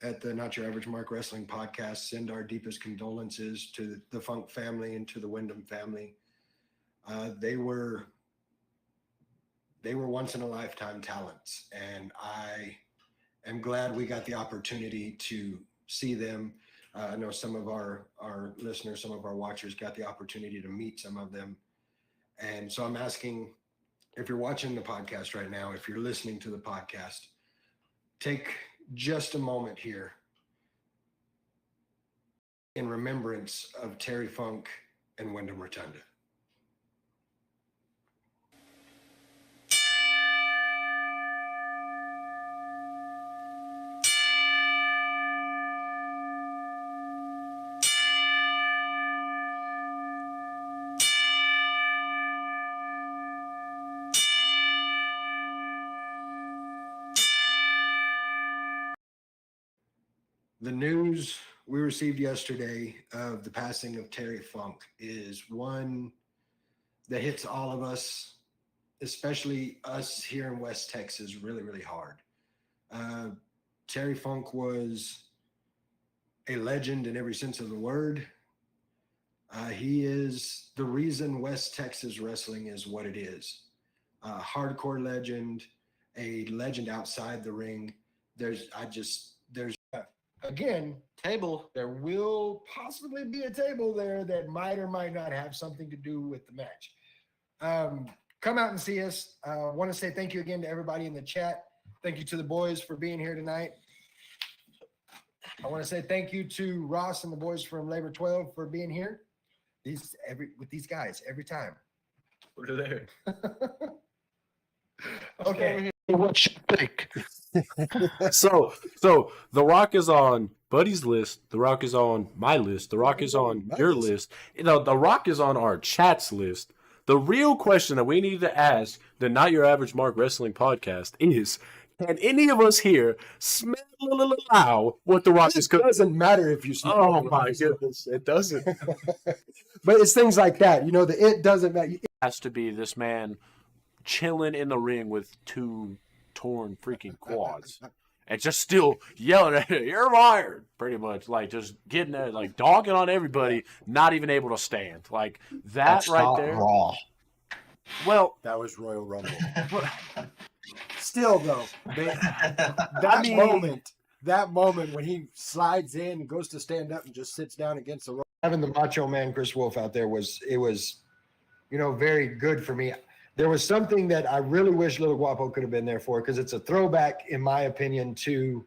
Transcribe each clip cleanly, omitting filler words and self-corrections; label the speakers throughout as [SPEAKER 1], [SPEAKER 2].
[SPEAKER 1] at the Not Your Average Mark Wrestling podcast send our deepest condolences to the Funk family and to the Wyndham family. They were once in a lifetime talents, and I am glad we got the opportunity to see them. I know some of our listeners, some of our watchers got the opportunity to meet some of them. And so I'm asking, if you're watching the podcast right now, if you're listening to the podcast, take just a moment here in remembrance of Terry Funk and Wyndham Rotunda. The news we received yesterday of the passing of Terry Funk is one that hits all of us, especially us here in West Texas, really, really hard. Terry Funk was a legend in every sense of the word. He is the reason West Texas wrestling is what it is. Hardcore legend, a legend outside the ring. Again, table, there will possibly be a table there that might or might not have something to do with the match. Come out and see us. I want to say thank you again to everybody in the chat. Thank you to the boys for being here tonight. I want to say thank you to Ross and the boys from Labor 12 for being here. With these guys every time.
[SPEAKER 2] We're there.
[SPEAKER 1] Okay. What you think?
[SPEAKER 3] So The Rock is on Buddy's list. The Rock is on my list. The Rock is on your list. The Rock is on our chat's list. The real question that we need to ask the Not Your Average Mark Wrestling podcast is, can any of us here smell what The Rock is cooking?
[SPEAKER 4] It doesn't matter if you smell.
[SPEAKER 3] Oh my goodness, it doesn't.
[SPEAKER 4] But it's things like that. It doesn't matter.
[SPEAKER 3] It has to be this man chilling in the ring with two torn freaking quads and just still yelling at it, "You're fired," pretty much, like just getting there, like dogging on everybody, not even able to stand, like that's right there.
[SPEAKER 2] Raw.
[SPEAKER 3] Well,
[SPEAKER 4] That was Royal Rumble. Still, though, that moment when he slides in and goes to stand up and just sits down against the rope.
[SPEAKER 1] Having the Macho Man Chris Wolf out there was very good for me. There was something that I really wish Little Guapo could have been there for, because it's a throwback, in my opinion, to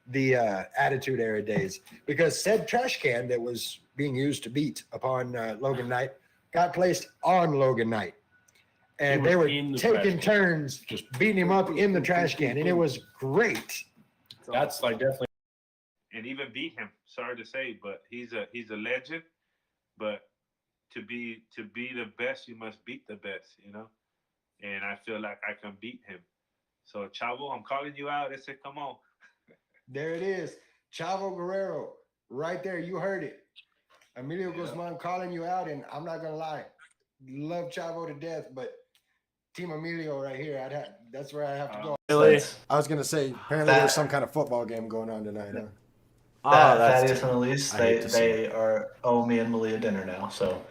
[SPEAKER 1] the Attitude Era days. Because said trash can that was being used to beat upon Logan Knight got placed on Logan Knight. And they were taking turns just beating him up in the trash can. And it was great.
[SPEAKER 2] That's like definitely.
[SPEAKER 5] And even beat him. Sorry to say, but he's a legend. But to be the best, you must beat the best, And I feel like I can beat him. So Chavo, I'm calling you out. I said, come on.
[SPEAKER 1] There it is. Chavo Guerrero, right there. You heard it. Emilio Guzman calling you out, and I'm not gonna lie, love Chavo to death, but Team Emilio right here, that's where I have to go.
[SPEAKER 4] Really? I was gonna say, apparently there's some kind of football game going on tonight, huh?
[SPEAKER 6] Thaddeus and Elise, they owe me and Malia dinner now, so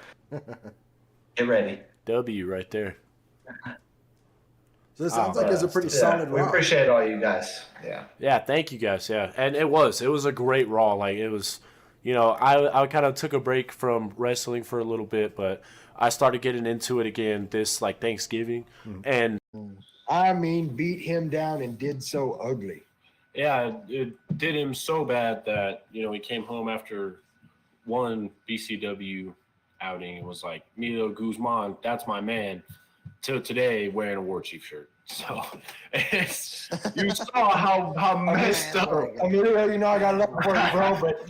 [SPEAKER 6] get ready.
[SPEAKER 3] W right there.
[SPEAKER 4] So it sounds like it's a pretty solid
[SPEAKER 6] We
[SPEAKER 4] Raw.
[SPEAKER 6] appreciate all you guys.
[SPEAKER 3] Yeah, thank you guys. Yeah, and it was a great Raw. Like it was, I kind of took a break from wrestling for a little bit, but I started getting into it again this like Thanksgiving, and
[SPEAKER 1] I mean, beat him down and did so ugly.
[SPEAKER 2] Yeah, it did him so bad that he came home after one BCW outing and was like, Emilio Guzman, that's my man. Till today, wearing a War Chief shirt. So you saw how messed up.
[SPEAKER 1] Emilio, I got love for you, bro, but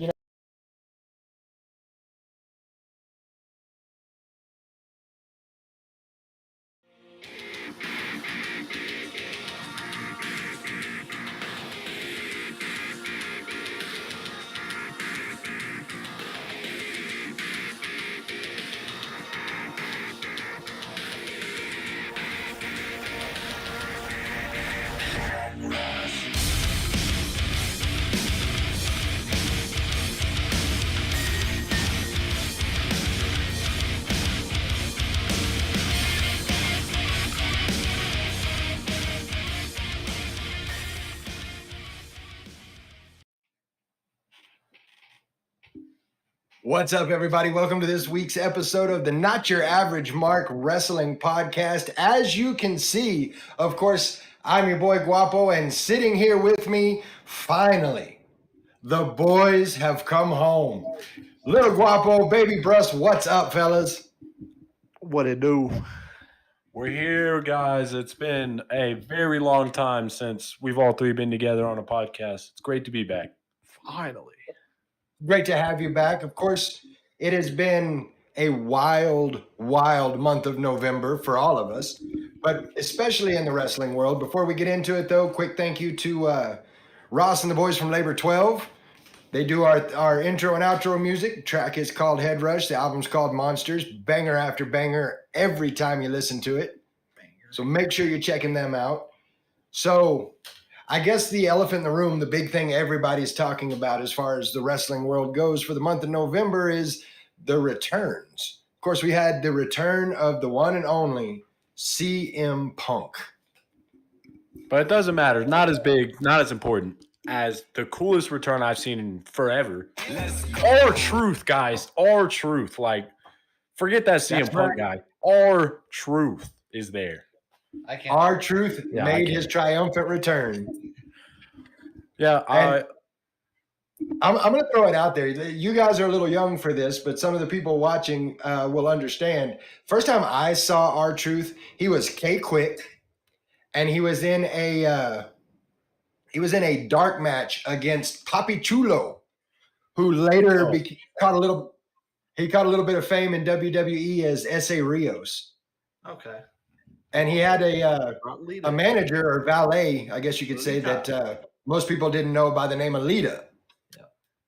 [SPEAKER 1] What's up, everybody? Welcome to this week's episode of the Not Your Average Mark Wrestling Podcast. As you can see, of course, I'm your boy Guapo, and sitting here with me, finally, the boys have come home. Little Guapo, Baby Brust, what's up, fellas?
[SPEAKER 7] What it do?
[SPEAKER 3] We're here, guys. It's been a very long time since we've all three been together on a podcast. It's great to be back.
[SPEAKER 7] Finally.
[SPEAKER 1] Great to have you back. Of course, it has been a wild, wild month of November for all of us, but especially in the wrestling world. Before we get into it, though, quick thank you to Ross and the boys from Labor 12. They do our intro and outro music. The track is called Head Rush. The album's called Monsters. Banger after banger every time you listen to it. So make sure you're checking them out. So I guess the elephant in the room, the big thing everybody's talking about as far as the wrestling world goes for the month of November is the returns. Of course, we had the return of the one and only CM Punk.
[SPEAKER 3] But it doesn't matter. Not as big, not as important as the coolest return I've seen in forever. R-Truth, guys. R-Truth. Like, forget that CM Punk guy. R-Truth is there.
[SPEAKER 1] R-Truth made his triumphant return.
[SPEAKER 3] Yeah,
[SPEAKER 1] I'm going to throw it out there. You guys are a little young for this, but some of the people watching will understand. First time I saw R-Truth, he was K-Quick, and he was in a dark match against Papi Chulo, who later caught a little bit of fame in WWE as S.A. Rios.
[SPEAKER 7] Okay.
[SPEAKER 1] And he had a manager or valet, I guess you could say, that most people didn't know by the name of Lita.
[SPEAKER 7] Yeah.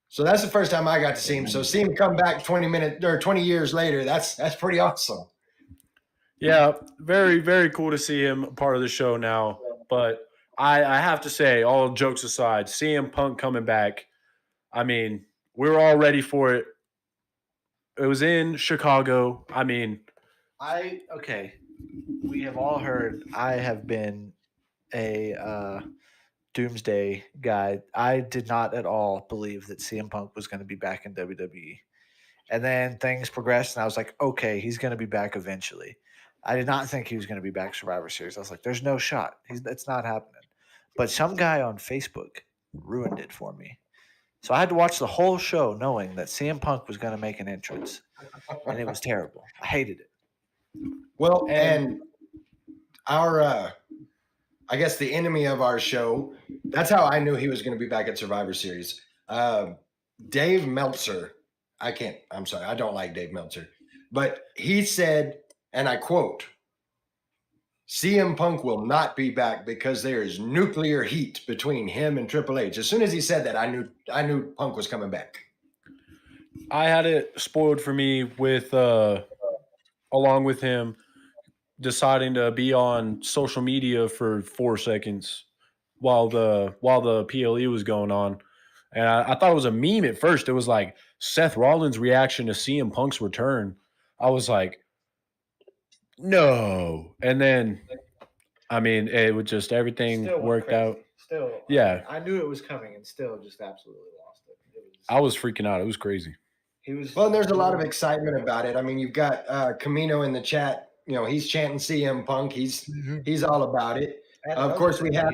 [SPEAKER 1] So that's the first time I got to see him. So see him come back 20 years later, that's pretty awesome.
[SPEAKER 3] Yeah, very, very cool to see him a part of the show now. But I have to say, all jokes aside, CM Punk coming back, I mean, we were all ready for it. It was in Chicago. I mean,
[SPEAKER 7] we have all heard I have been a doomsday guy. I did not at all believe that CM Punk was going to be back in WWE. And then things progressed, and I was like, okay, he's going to be back eventually. I did not think he was going to be back Survivor Series. I was like, there's no shot. It's not happening. But some guy on Facebook ruined it for me. So I had to watch the whole show knowing that CM Punk was going to make an entrance. And it was terrible. I hated it.
[SPEAKER 1] Well, and our, I guess the enemy of our show, that's how I knew he was going to be back at Survivor Series. Dave Meltzer, I'm sorry, I don't like Dave Meltzer, but he said, and I quote, CM Punk will not be back because there is nuclear heat between him and Triple H. As soon as he said that, I knew Punk was coming back.
[SPEAKER 3] I had it spoiled for me with along with him deciding to be on social media for 4 seconds while the PLE was going on. And I thought it was a meme at first. It was like Seth Rollins' reaction to CM Punk's return. I was like, no. And then, I mean, it would just, everything worked out.
[SPEAKER 7] Still,
[SPEAKER 3] Yeah.
[SPEAKER 7] I knew it was coming and still just absolutely lost it.
[SPEAKER 3] I was freaking out. It was crazy.
[SPEAKER 1] Well, and there's a lot of excitement about it. I mean, you've got Camino in the chat. You know, he's chanting CM Punk. He's all about it. Of course, we have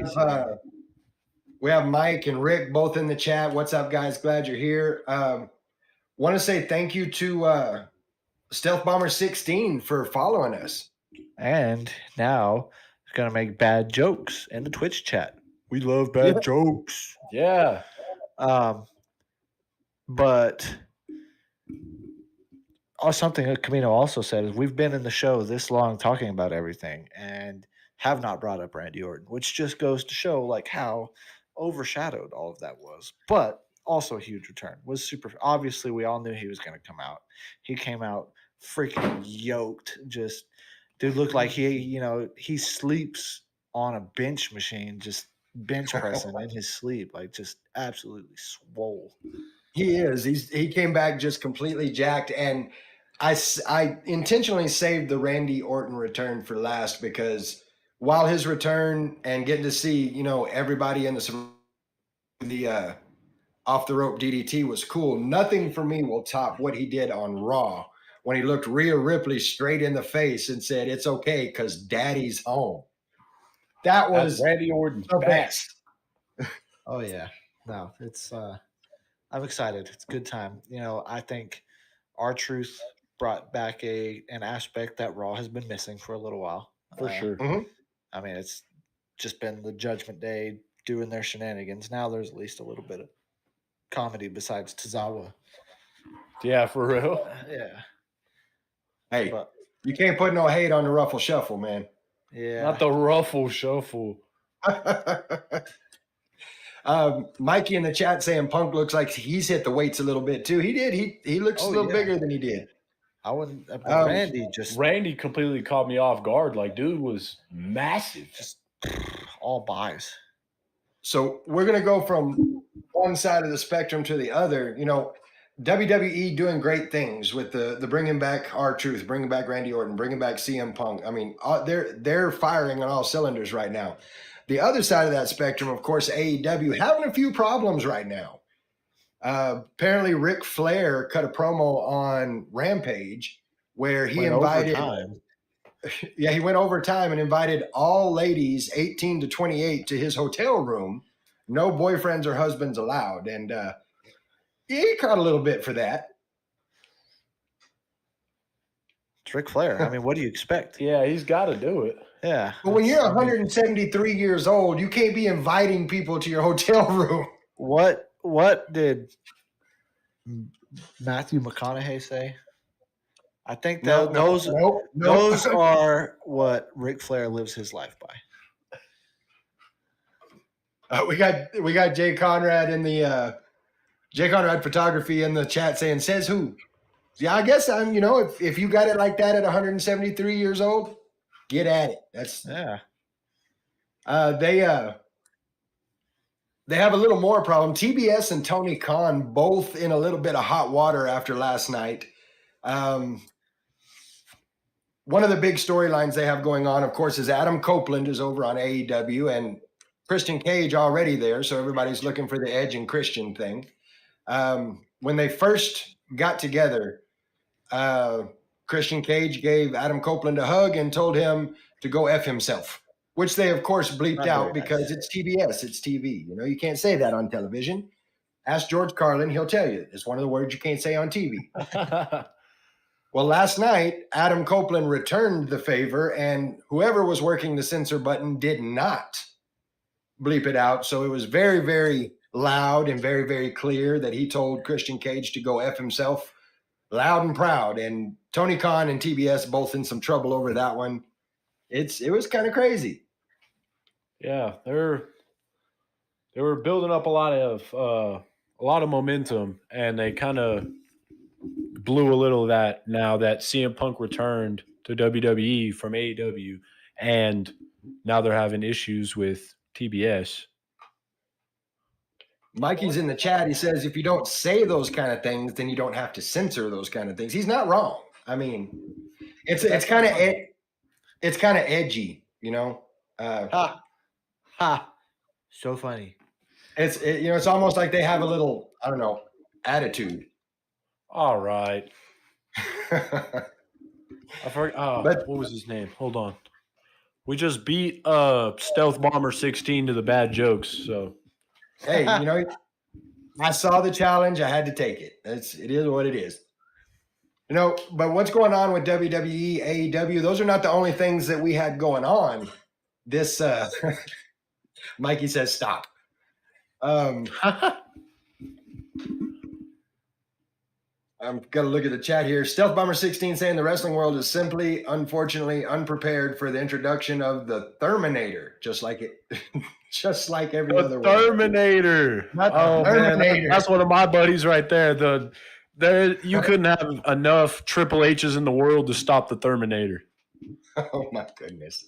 [SPEAKER 1] Mike and Rick both in the chat. What's up, guys? Glad you're here. Want to say thank you to Stealth Bomber 16 for following us.
[SPEAKER 7] And now he's going to make bad jokes in the Twitch chat. We love bad jokes.
[SPEAKER 3] Yeah.
[SPEAKER 7] But something that Camino also said is we've been in the show this long talking about everything and have not brought up Randy Orton, which just goes to show like how overshadowed all of that was. But also a huge return. Was super. Obviously, we all knew he was going to come out. He came out freaking yoked. Just dude looked like he sleeps on a bench machine, just bench pressing in his sleep, like just absolutely swole.
[SPEAKER 1] He is. He came back just completely jacked, and I intentionally saved the Randy Orton return for last because while his return and getting to see everybody in the off the rope DDT was cool. Nothing for me will top what he did on Raw when he looked Rhea Ripley straight in the face and said, "It's okay because Daddy's home." That was
[SPEAKER 3] Randy Orton's
[SPEAKER 1] the
[SPEAKER 3] back.
[SPEAKER 1] best.
[SPEAKER 7] Oh yeah. No, it's I'm excited. It's a good time. I think R-Truth brought back an aspect that Raw has been missing for a little while.
[SPEAKER 3] For sure.
[SPEAKER 7] I mean, it's just been the Judgment Day doing their shenanigans. Now there's at least a little bit of comedy besides Tozawa.
[SPEAKER 3] Yeah, for real.
[SPEAKER 7] Yeah.
[SPEAKER 1] Hey,
[SPEAKER 7] But
[SPEAKER 1] you can't put no hate on the Ruffle Shuffle, man.
[SPEAKER 7] yeah.
[SPEAKER 3] Not the ruffle shuffle.
[SPEAKER 1] Mikey in the chat saying Punk looks like he's hit the weights a little bit too. He did. He looks a little bigger than he did.
[SPEAKER 7] I wouldn't.
[SPEAKER 3] Randy completely caught me off guard. Like, dude was massive.
[SPEAKER 7] Just all buys.
[SPEAKER 1] So we're gonna go from one side of the spectrum to the other. WWE doing great things with the bringing back R-Truth, bringing back Randy Orton, bringing back CM Punk. I mean, they're firing on all cylinders right now. The other side of that spectrum, of course, AEW having a few problems right now. Apparently, Ric Flair cut a promo on Rampage where he invited. Yeah, he went over time and invited all ladies 18 to 28 to his hotel room. No boyfriends or husbands allowed, and he caught a little bit for that.
[SPEAKER 7] It's Ric Flair. I mean, what do you expect?
[SPEAKER 3] Yeah, he's got to do it.
[SPEAKER 7] Yeah.
[SPEAKER 1] But when you're 173 years old, you can't be inviting people to your hotel room.
[SPEAKER 7] What did Matthew McConaughey say? I think that those are what Ric Flair lives his life by.
[SPEAKER 1] We got Jay Conrad in the Jay Conrad Photography in the chat saying, says who? Yeah, I guess I'm, if you got it like that at 173 years old, get at it. That's they have a little more problem. TBS and Tony Khan both in a little bit of hot water after last night. One of the big storylines they have going on, of course, is Adam Copeland is over on AEW and Christian Cage already there. So everybody's looking for the Edge and Christian thing. When they first got together, Christian Cage gave Adam Copeland a hug and told him to go F himself, which they, of course, bleeped out because it's TBS, it's TV. You can't say that on television. Ask George Carlin, he'll tell you. It's one of the words you can't say on TV. Well, last night, Adam Copeland returned the favor, and whoever was working the censor button did not bleep it out. So it was very, very loud and very, very clear that he told Christian Cage to go F himself loud and proud. And Tony Khan and TBS both in some trouble over that one. It was kind of crazy.
[SPEAKER 3] Yeah, they were building up a lot of momentum, and they kind of blew a little of that now that CM Punk returned to WWE from AEW, and now they're having issues with TBS.
[SPEAKER 1] Mikey's in the chat. He says, if you don't say those kind of things, then you don't have to censor those kind of things. He's not wrong. I mean, it's kind of edgy,
[SPEAKER 7] So funny.
[SPEAKER 1] It's almost like they have a little, I don't know, attitude.
[SPEAKER 3] All right. I forgot. What was his name? Hold on. We just beat Stealth Bomber 16 to the bad jokes. So,
[SPEAKER 1] hey, I saw the challenge. I had to take it. It is what it is. But what's going on with WWE, AEW? Those are not the only things that we had going on. This, Mikey says, stop. I'm going to look at the chat here. Stealth Bomber 16 saying the wrestling world is simply, unfortunately, unprepared for the introduction of the Terminator, just like every other one.
[SPEAKER 3] Terminator.
[SPEAKER 1] Terminator.
[SPEAKER 3] Man, that's one of my buddies right there. You couldn't have enough Triple H's in the world to stop the Terminator.
[SPEAKER 1] Oh my goodness.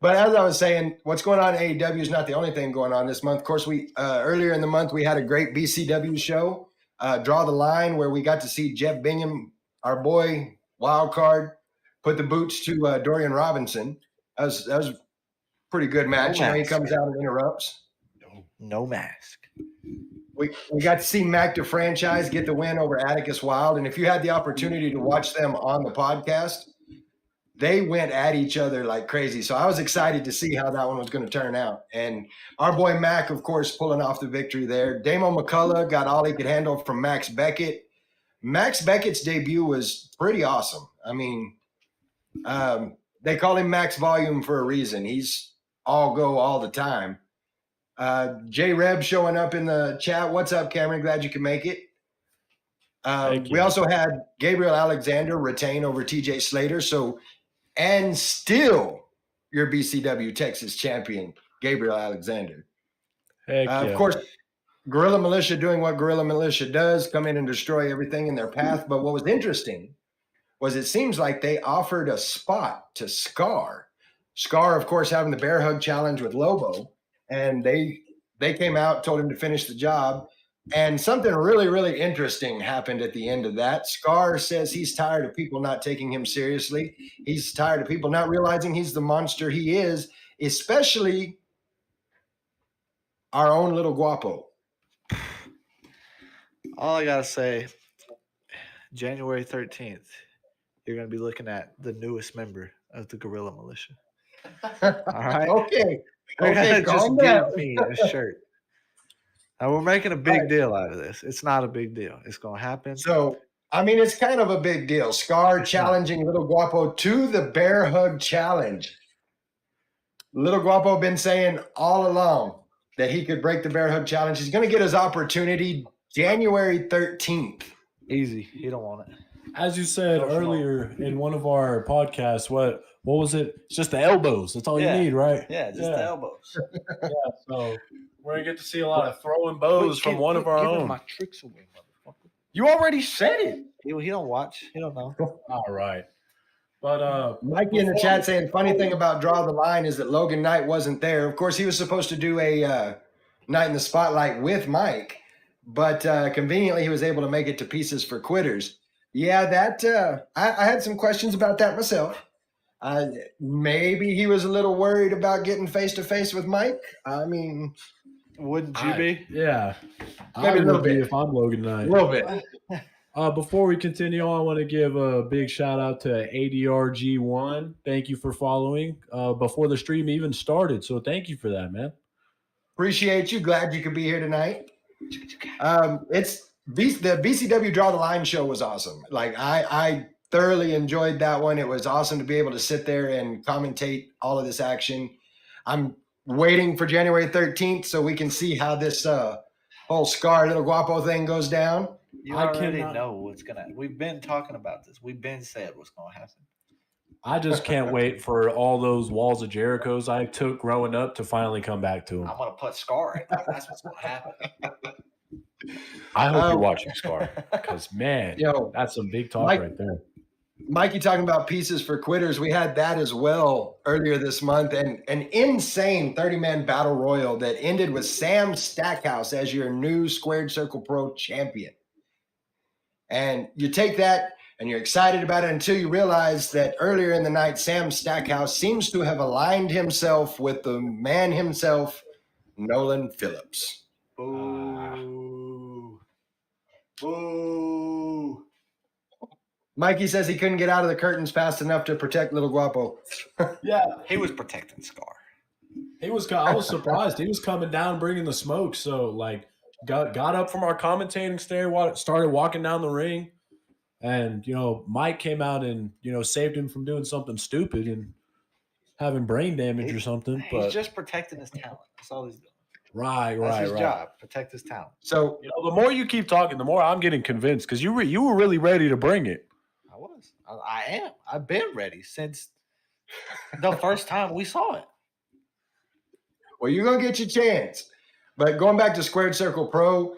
[SPEAKER 1] But as I was saying, what's going on in AEW is not the only thing going on this month. Of course, we earlier in the month we had a great BCW show. Draw the Line, where we got to see Jeff Bingham, our boy, wild card, put the boots to Dorian Robinson. That was a pretty good match. He comes out and interrupts.
[SPEAKER 7] No mask.
[SPEAKER 1] we got to see Mac the franchise get the win over Atticus Wild. And if you had the opportunity to watch them on the podcast, they went at each other like crazy. So I was excited to see how that one was going to turn out. And our boy Mac, of course, pulling off the victory there. Damo McCullough got all he could handle from Max Beckett. Max Beckett's debut was pretty awesome. I mean, they call him Max Volume for a reason. He's all go all the time. J Reb showing up in the chat. What's up, Cameron? Glad you could make it. We also had Gabriel Alexander retain over TJ Slater. So, and still your BCW Texas champion, Gabriel Alexander.
[SPEAKER 3] Heck yeah.
[SPEAKER 1] Of course, Guerrilla Militia doing what Guerrilla Militia does, come in and destroy everything in their path. But what was interesting was it seems like they offered a spot to Scar. Scar, of course, having the bear hug challenge with Lobo. And they came out, told him to finish the job. And something really, really interesting happened at the end of that. Scar says he's tired of people not taking him seriously. He's tired of people not realizing he's the monster he is, especially our own little Guapo.
[SPEAKER 7] All I gotta say, January 13th, you're gonna be looking at the newest member of the Guerrilla Militia. All right.
[SPEAKER 1] Okay.
[SPEAKER 7] They're
[SPEAKER 1] Okay,
[SPEAKER 7] gonna just
[SPEAKER 1] calm down.
[SPEAKER 7] give me a shirt. Now we're making a big deal out of this. It's not a big deal. It's gonna happen.
[SPEAKER 1] So, I mean, it's kind of a big deal. Scar challenging Little Guapo to the bear hug challenge. Little Guapo been saying all along that he could break the bear hug challenge. He's going to get his opportunity January 13th.
[SPEAKER 7] Easy. You don't want it.
[SPEAKER 3] As you said earlier in one of our podcasts, what was it? It's just the elbows. That's all you need, right?
[SPEAKER 7] Yeah, just the elbows.
[SPEAKER 3] So we're gonna get to see a lot of throwing bows from one of our own.
[SPEAKER 7] My tricks away, motherfucker.
[SPEAKER 1] You already said it.
[SPEAKER 7] He don't watch. He don't know.
[SPEAKER 3] All right. But
[SPEAKER 1] Mikey in the chat saying, funny thing about Draw the Line is that Logan Knight wasn't there. Of course, he was supposed to do a Night in the Spotlight with Mike, but conveniently he was able to make it to Pieces for Quitters. Yeah, that I had some questions about that myself. Maybe he was a little worried about getting face-to-face with Mike. I mean,
[SPEAKER 7] wouldn't you be?
[SPEAKER 3] Yeah.
[SPEAKER 1] Maybe a little bit.
[SPEAKER 3] If I'm Logan Knight.
[SPEAKER 1] A little bit.
[SPEAKER 3] Before we continue on, I want to give a big shout out to ADRG1. Thank you for following before the stream even started. So thank you for that, man.
[SPEAKER 1] Appreciate you. Glad you could be here tonight. It's the BCW Draw the Line show was awesome. Like I thoroughly enjoyed that one. It was awesome to be able to sit there and commentate all of this action. I'm waiting for January 13th so we can see how this whole Scar Little Guapo thing goes down.
[SPEAKER 7] You already know what's gonna. We've been talking about this. We've been said what's gonna happen.
[SPEAKER 3] I just can't wait for all those walls of Jerichos I took growing up to finally come back to them.
[SPEAKER 7] I'm gonna put Scar in there. That's what's gonna happen.
[SPEAKER 3] I hope you're watching Scar because man, that's some big talk right there.
[SPEAKER 1] Mikey talking about Pieces for Quitters. We had that as well earlier this month, and an insane 30-man battle royal that ended with Sam Stackhouse as your new Squared Circle Pro champion. And you take that and you're excited about it until you realize that earlier in the night, Sam Stackhouse seems to have aligned himself with the man himself, Nolan Phillips.
[SPEAKER 7] Boo. Boo.
[SPEAKER 1] Mikey says he couldn't get out of the curtains fast enough to protect Little Guapo.
[SPEAKER 3] Yeah,
[SPEAKER 7] he was protecting Scar.
[SPEAKER 3] I was surprised. He was coming down, bringing the smoke. So, got up from our commentating stand, started walking down the ring, and Mike came out and saved him from doing something stupid and having brain damage or something.
[SPEAKER 7] He's just protecting his talent. That's all he's doing.
[SPEAKER 3] Right.
[SPEAKER 7] That's his job. Protect his talent.
[SPEAKER 1] So
[SPEAKER 3] the more you keep talking, the more I'm getting convinced because you were really ready to bring it.
[SPEAKER 7] I was. I am. I've been ready since the first time we saw it.
[SPEAKER 1] Well, you're gonna get your chance. But going back to Squared Circle Pro,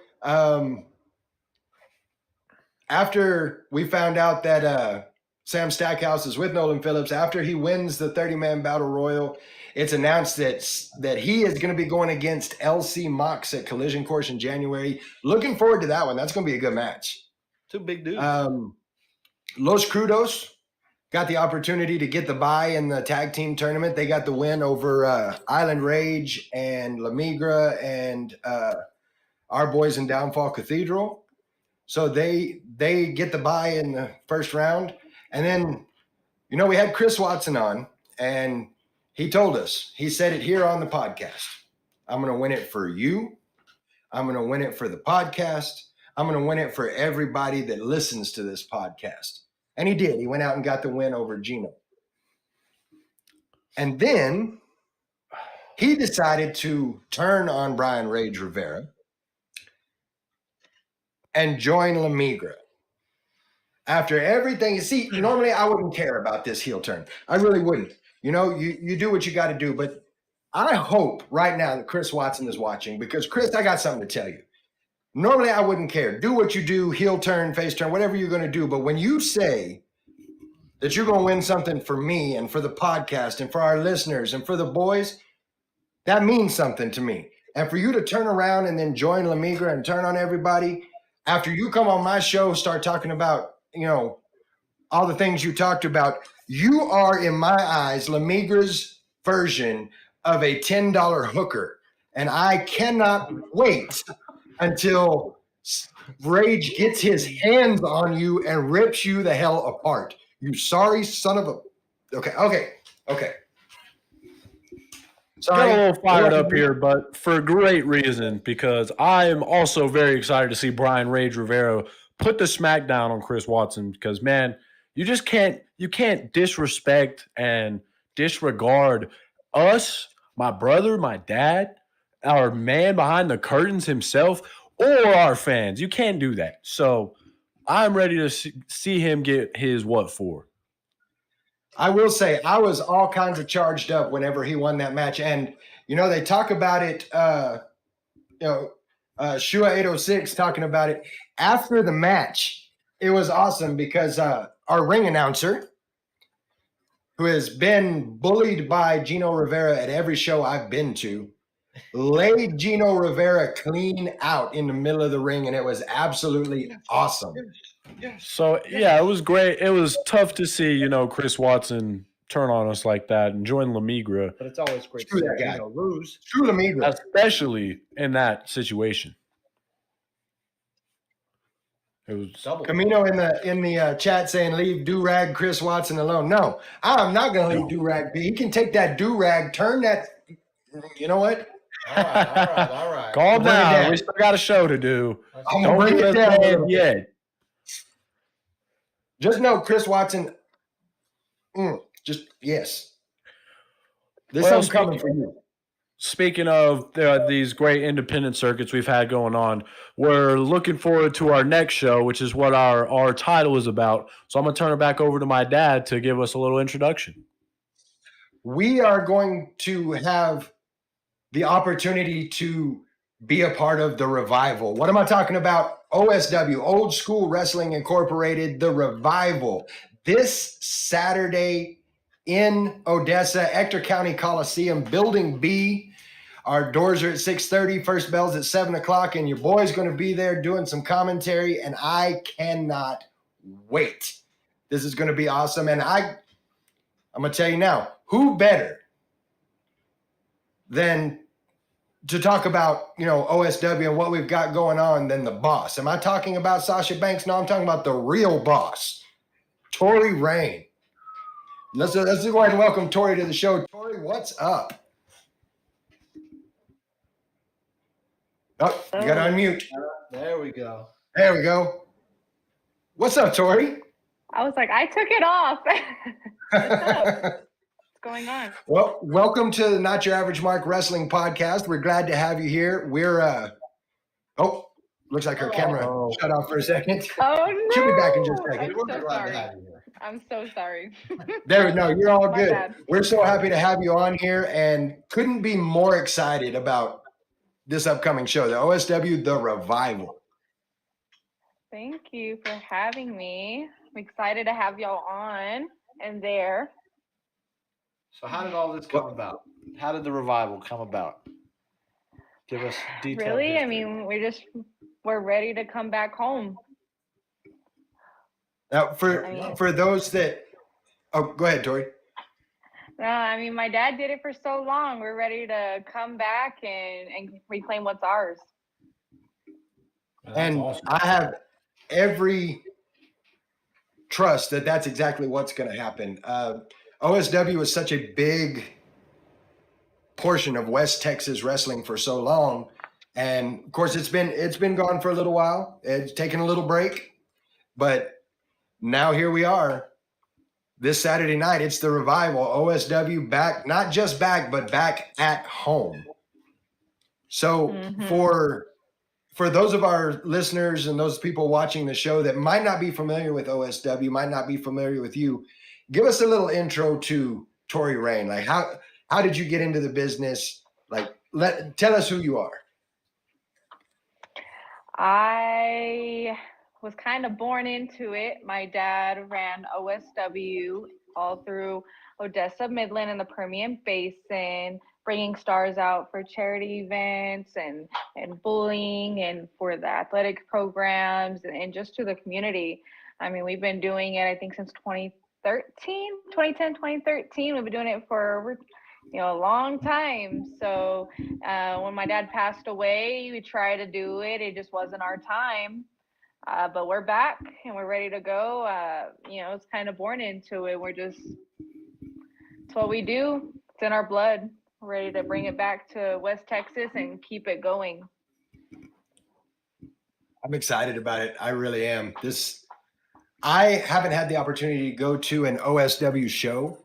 [SPEAKER 1] after we found out that Sam Stackhouse is with Nolan Phillips, after he wins the 30-man battle royal, it's announced that he is going to be going against LC Mox at Collision Course in January. Looking forward to that one. That's going to be a good match.
[SPEAKER 7] Two big dudes.
[SPEAKER 1] Los Crudos got the opportunity to get the bye in the tag team tournament. They got the win over Island Rage and La Migra and our boys in Downfall Cathedral. So they get the bye in the first round. And then, we had Chris Watson on, and he told us, he said it here on the podcast. I'm going to win it for you. I'm going to win it for the podcast. I'm going to win it for everybody that listens to this podcast. And he did. He went out and got the win over Gino. And then he decided to turn on Brian Rage Rivera and join La Migra. After everything, see, normally I wouldn't care about this heel turn. I really wouldn't. You do what you got to do. But I hope right now that Chris Watson is watching, because Chris, I got something to tell you. Normally I wouldn't care. Do what you do, heel turn, face turn, whatever you're going to do. But when you say that you're going to win something for me and for the podcast and for our listeners and for the boys, that means something to me. And for you to turn around and then join La Migra and turn on everybody, after you come on my show, start talking about, all the things you talked about, you are, in my eyes, La Migra's version of a $10 hooker. And I cannot wait until Rage gets his hands on you and rips you the hell apart. You sorry son of a... Okay. Sorry.
[SPEAKER 3] Got a little fired up here, but for a great reason, because I am also very excited to see Brian Rage Rivera put the smackdown on Chris Watson, because, man, you can't disrespect and disregard us, my brother, my dad, our man behind the curtains himself, or our fans. You can't do that. So I'm ready to see him get his what for.
[SPEAKER 1] I will say I was all kinds of charged up whenever he won that match. And, they talk about it, Shua 806 talking about it after the match. It was awesome because our ring announcer, who has been bullied by Gino Rivera at every show I've been to, laid Gino Rivera clean out in the middle of the ring, and it was absolutely awesome.
[SPEAKER 3] So, yeah, it was great. It was tough to see, Chris Watson turn on us like that and join La Migra.
[SPEAKER 7] But it's always great
[SPEAKER 1] True
[SPEAKER 7] to
[SPEAKER 1] that
[SPEAKER 7] see
[SPEAKER 1] guy.
[SPEAKER 7] Gino lose.
[SPEAKER 1] True La Migra.
[SPEAKER 3] Especially in that situation. It was
[SPEAKER 7] Double.
[SPEAKER 1] Camino in the chat saying leave do-rag Chris Watson alone. No, I'm not going to leave do-rag be. He can take that do-rag, turn that. You know what?
[SPEAKER 4] All right.
[SPEAKER 3] calm
[SPEAKER 1] Bring it
[SPEAKER 3] down.
[SPEAKER 1] down.
[SPEAKER 3] We still got a show to do.
[SPEAKER 1] I'm
[SPEAKER 3] Don't
[SPEAKER 1] going to bring
[SPEAKER 3] get
[SPEAKER 1] it
[SPEAKER 3] us
[SPEAKER 1] down. a
[SPEAKER 3] mad
[SPEAKER 1] little bit.
[SPEAKER 3] yet.
[SPEAKER 1] Just know Chris Watson. Yes. There's
[SPEAKER 3] Well,
[SPEAKER 1] something coming for you.
[SPEAKER 3] Speaking of these great independent circuits we've had going on, we're looking forward to our next show, which is what our title is about. So I'm going to turn it back over to my dad to give us a little introduction.
[SPEAKER 1] We are going to have the opportunity to be a part of the revival. What am I talking about? OSW, Old School Wrestling Incorporated, the revival. This Saturday in Odessa, Ector County Coliseum, Building B. Our doors are at 6:30. First bell's at 7 o'clock, and your boy's going to be there doing some commentary, and I cannot wait. This is going to be awesome, and I'm going to tell you now, who better than to talk about, OSW and what we've got going on than the boss? Am I talking about Sasha Banks? No, I'm talking about the real boss, Tori Raine. Let's go ahead and welcome Tori to the show. Tori, what's up? Oh, you got to unmute.
[SPEAKER 7] There we go.
[SPEAKER 1] There we go. What's up, Tori?
[SPEAKER 8] I was like, I took it off. What's going on?
[SPEAKER 1] Well, welcome to the Not Your Average Mark Wrestling Podcast. We're glad to have you here. We're looks like our camera shut off for a second.
[SPEAKER 8] Oh no!
[SPEAKER 1] She'll be back in just a second.
[SPEAKER 8] I'm so sorry. I'm so sorry.
[SPEAKER 1] No, you're all
[SPEAKER 8] My
[SPEAKER 1] good.
[SPEAKER 8] bad.
[SPEAKER 1] We're so happy to have you on here and couldn't be more excited about this upcoming show, the OSW, the Revival.
[SPEAKER 8] Thank you for having me. I'm excited to have y'all on and there.
[SPEAKER 7] So how did all this come about? How did the revival come about? Give us details.
[SPEAKER 8] Really? I mean, we're ready to come back home.
[SPEAKER 1] Now, for those that, go ahead, Tori.
[SPEAKER 8] No, I mean, my dad did it for so long. We're ready to come back and reclaim what's ours.
[SPEAKER 3] That's
[SPEAKER 1] And
[SPEAKER 3] awesome.
[SPEAKER 1] I have every trust that that's exactly what's going to happen. OSW is such a big portion of West Texas wrestling for so long, and of course it's been gone for a little while. It's taken a little break, but now here we are. This Saturday night, it's the Revival. OSW back, not just back, but back at home. So for those of our listeners and those people watching the show that might not be familiar with OSW, might not be familiar with you, give us a little intro to Tori Raine. Like how did you get into the business? Like tell us who you are.
[SPEAKER 8] I was kind of born into it. My dad ran OSW all through Odessa, Midland, and the Permian Basin, bringing stars out for charity events and bullying and for the athletic programs and just to the community. I mean, we've been doing it, I think, since 2010, 2013. We've been doing it for a long time. So when my dad passed away, we tried to do it. It just wasn't our time. But we're back and we're ready to go. It's kind of born into it. It's what we do. It's in our blood. We're ready to bring it back to West Texas and keep it going.
[SPEAKER 1] I'm excited about it. I really am. I haven't had the opportunity to go to an OSW show,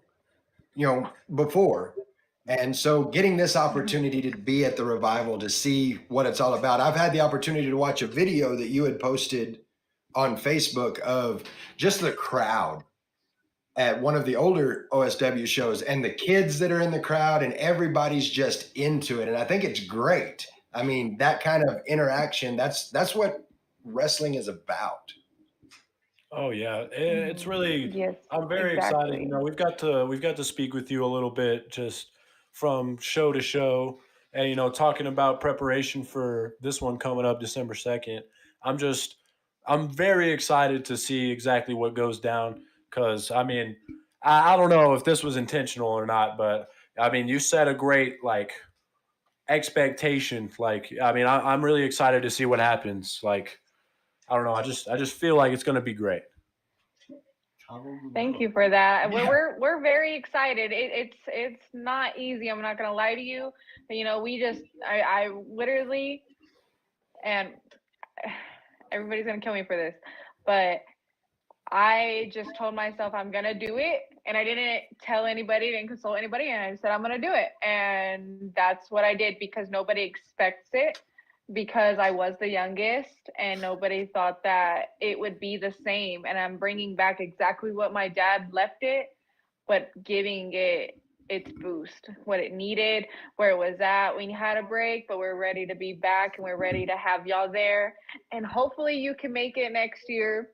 [SPEAKER 1] before. And so getting this opportunity to be at the Revival to see what it's all about. I've had the opportunity to watch a video that you had posted on Facebook of just the crowd at one of the older OSW shows and the kids that are in the crowd and everybody's just into it. And I think it's great. I mean, that kind of interaction, that's what wrestling is about.
[SPEAKER 3] Oh yeah, it's really.
[SPEAKER 8] Yes,
[SPEAKER 3] I'm very
[SPEAKER 8] exactly.
[SPEAKER 3] excited. We've got to speak with you a little bit, just from show to show, and talking about preparation for this one coming up December 2nd. I'm very excited to see exactly what goes down. Because I mean, I don't know if this was intentional or not, but I mean, you set a great expectation. I'm really excited to see what happens. I don't know. I just feel like it's going to be great.
[SPEAKER 8] Thank you for that.
[SPEAKER 3] Yeah.
[SPEAKER 8] We're very excited. It's not easy. I'm not gonna lie to you. But, I literally, and everybody's gonna kill me for this, but I just told myself I'm gonna do it, and I didn't tell anybody, didn't consult anybody, and I said I'm gonna do it, and that's what I did because nobody expects it. Because I was the youngest and nobody thought that it would be the same. And I'm bringing back exactly what my dad left it, but giving it its boost, what it needed, where it was at. We had a break, but we're ready to be back and we're ready to have y'all there. And hopefully you can make it next year.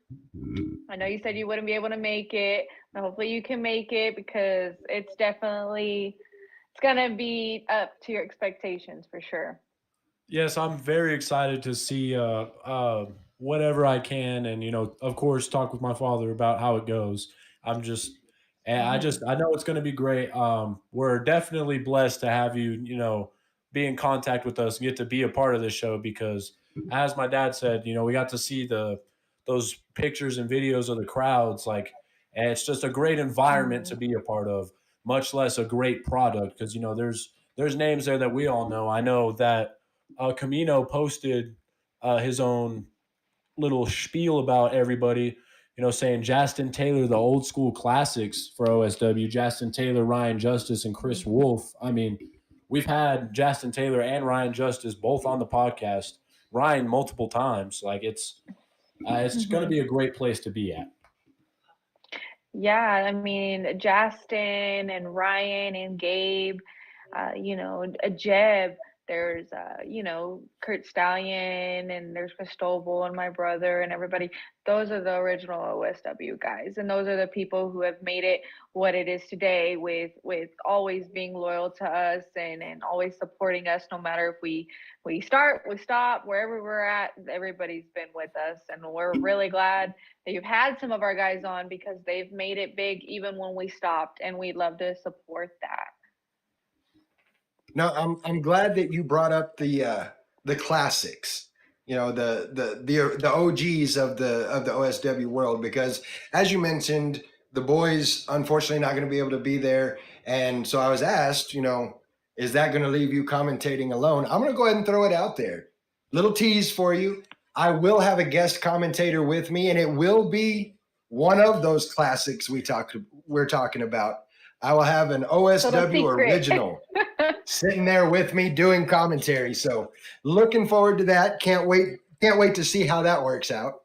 [SPEAKER 8] I know you said you wouldn't be able to make it, but hopefully you can make it because it's going to be up to your expectations for sure.
[SPEAKER 3] Yes, I'm very excited to see whatever I can, and of course, talk with my father about how it goes. I'm just, I know it's going to be great. We're definitely blessed to have you, be in contact with us, get to be a part of this show because, as my dad said, we got to see those pictures and videos of the crowds, and it's just a great environment to be a part of, much less a great product because there's names there that we all know. I know that. Camino posted his own little spiel about everybody, saying Justin Taylor, the old school classics for OSW, Justin Taylor, Ryan Justice, and Chris Wolf. I mean, we've had Justin Taylor and Ryan Justice both on the podcast, Ryan multiple times. It's going to be a great place to be at.
[SPEAKER 8] Yeah, I mean, Justin and Ryan and Gabe, Jeb, there's, Kurt Stallion and there's Cristobal and my brother and everybody. Those are the original OSW guys. And those are the people who have made it what it is today with always being loyal to us and always supporting us no matter if we start, we stop, wherever we're at, everybody's been with us. And we're really glad that you've had some of our guys on because they've made it big even when we stopped, and we'd love to support that.
[SPEAKER 1] No, I'm glad that you brought up the classics the OGs of the OSW world, because as you mentioned, the boys unfortunately not going to be able to be there, and so I was asked, is that going to leave you commentating alone? I'm going to go ahead and throw it out there. Little tease for you. I will have a guest commentator with me, and it will be one of those classics we're talking about. I will have an OSW original sitting there with me doing commentary. So looking forward to that. Can't wait to see how that works out.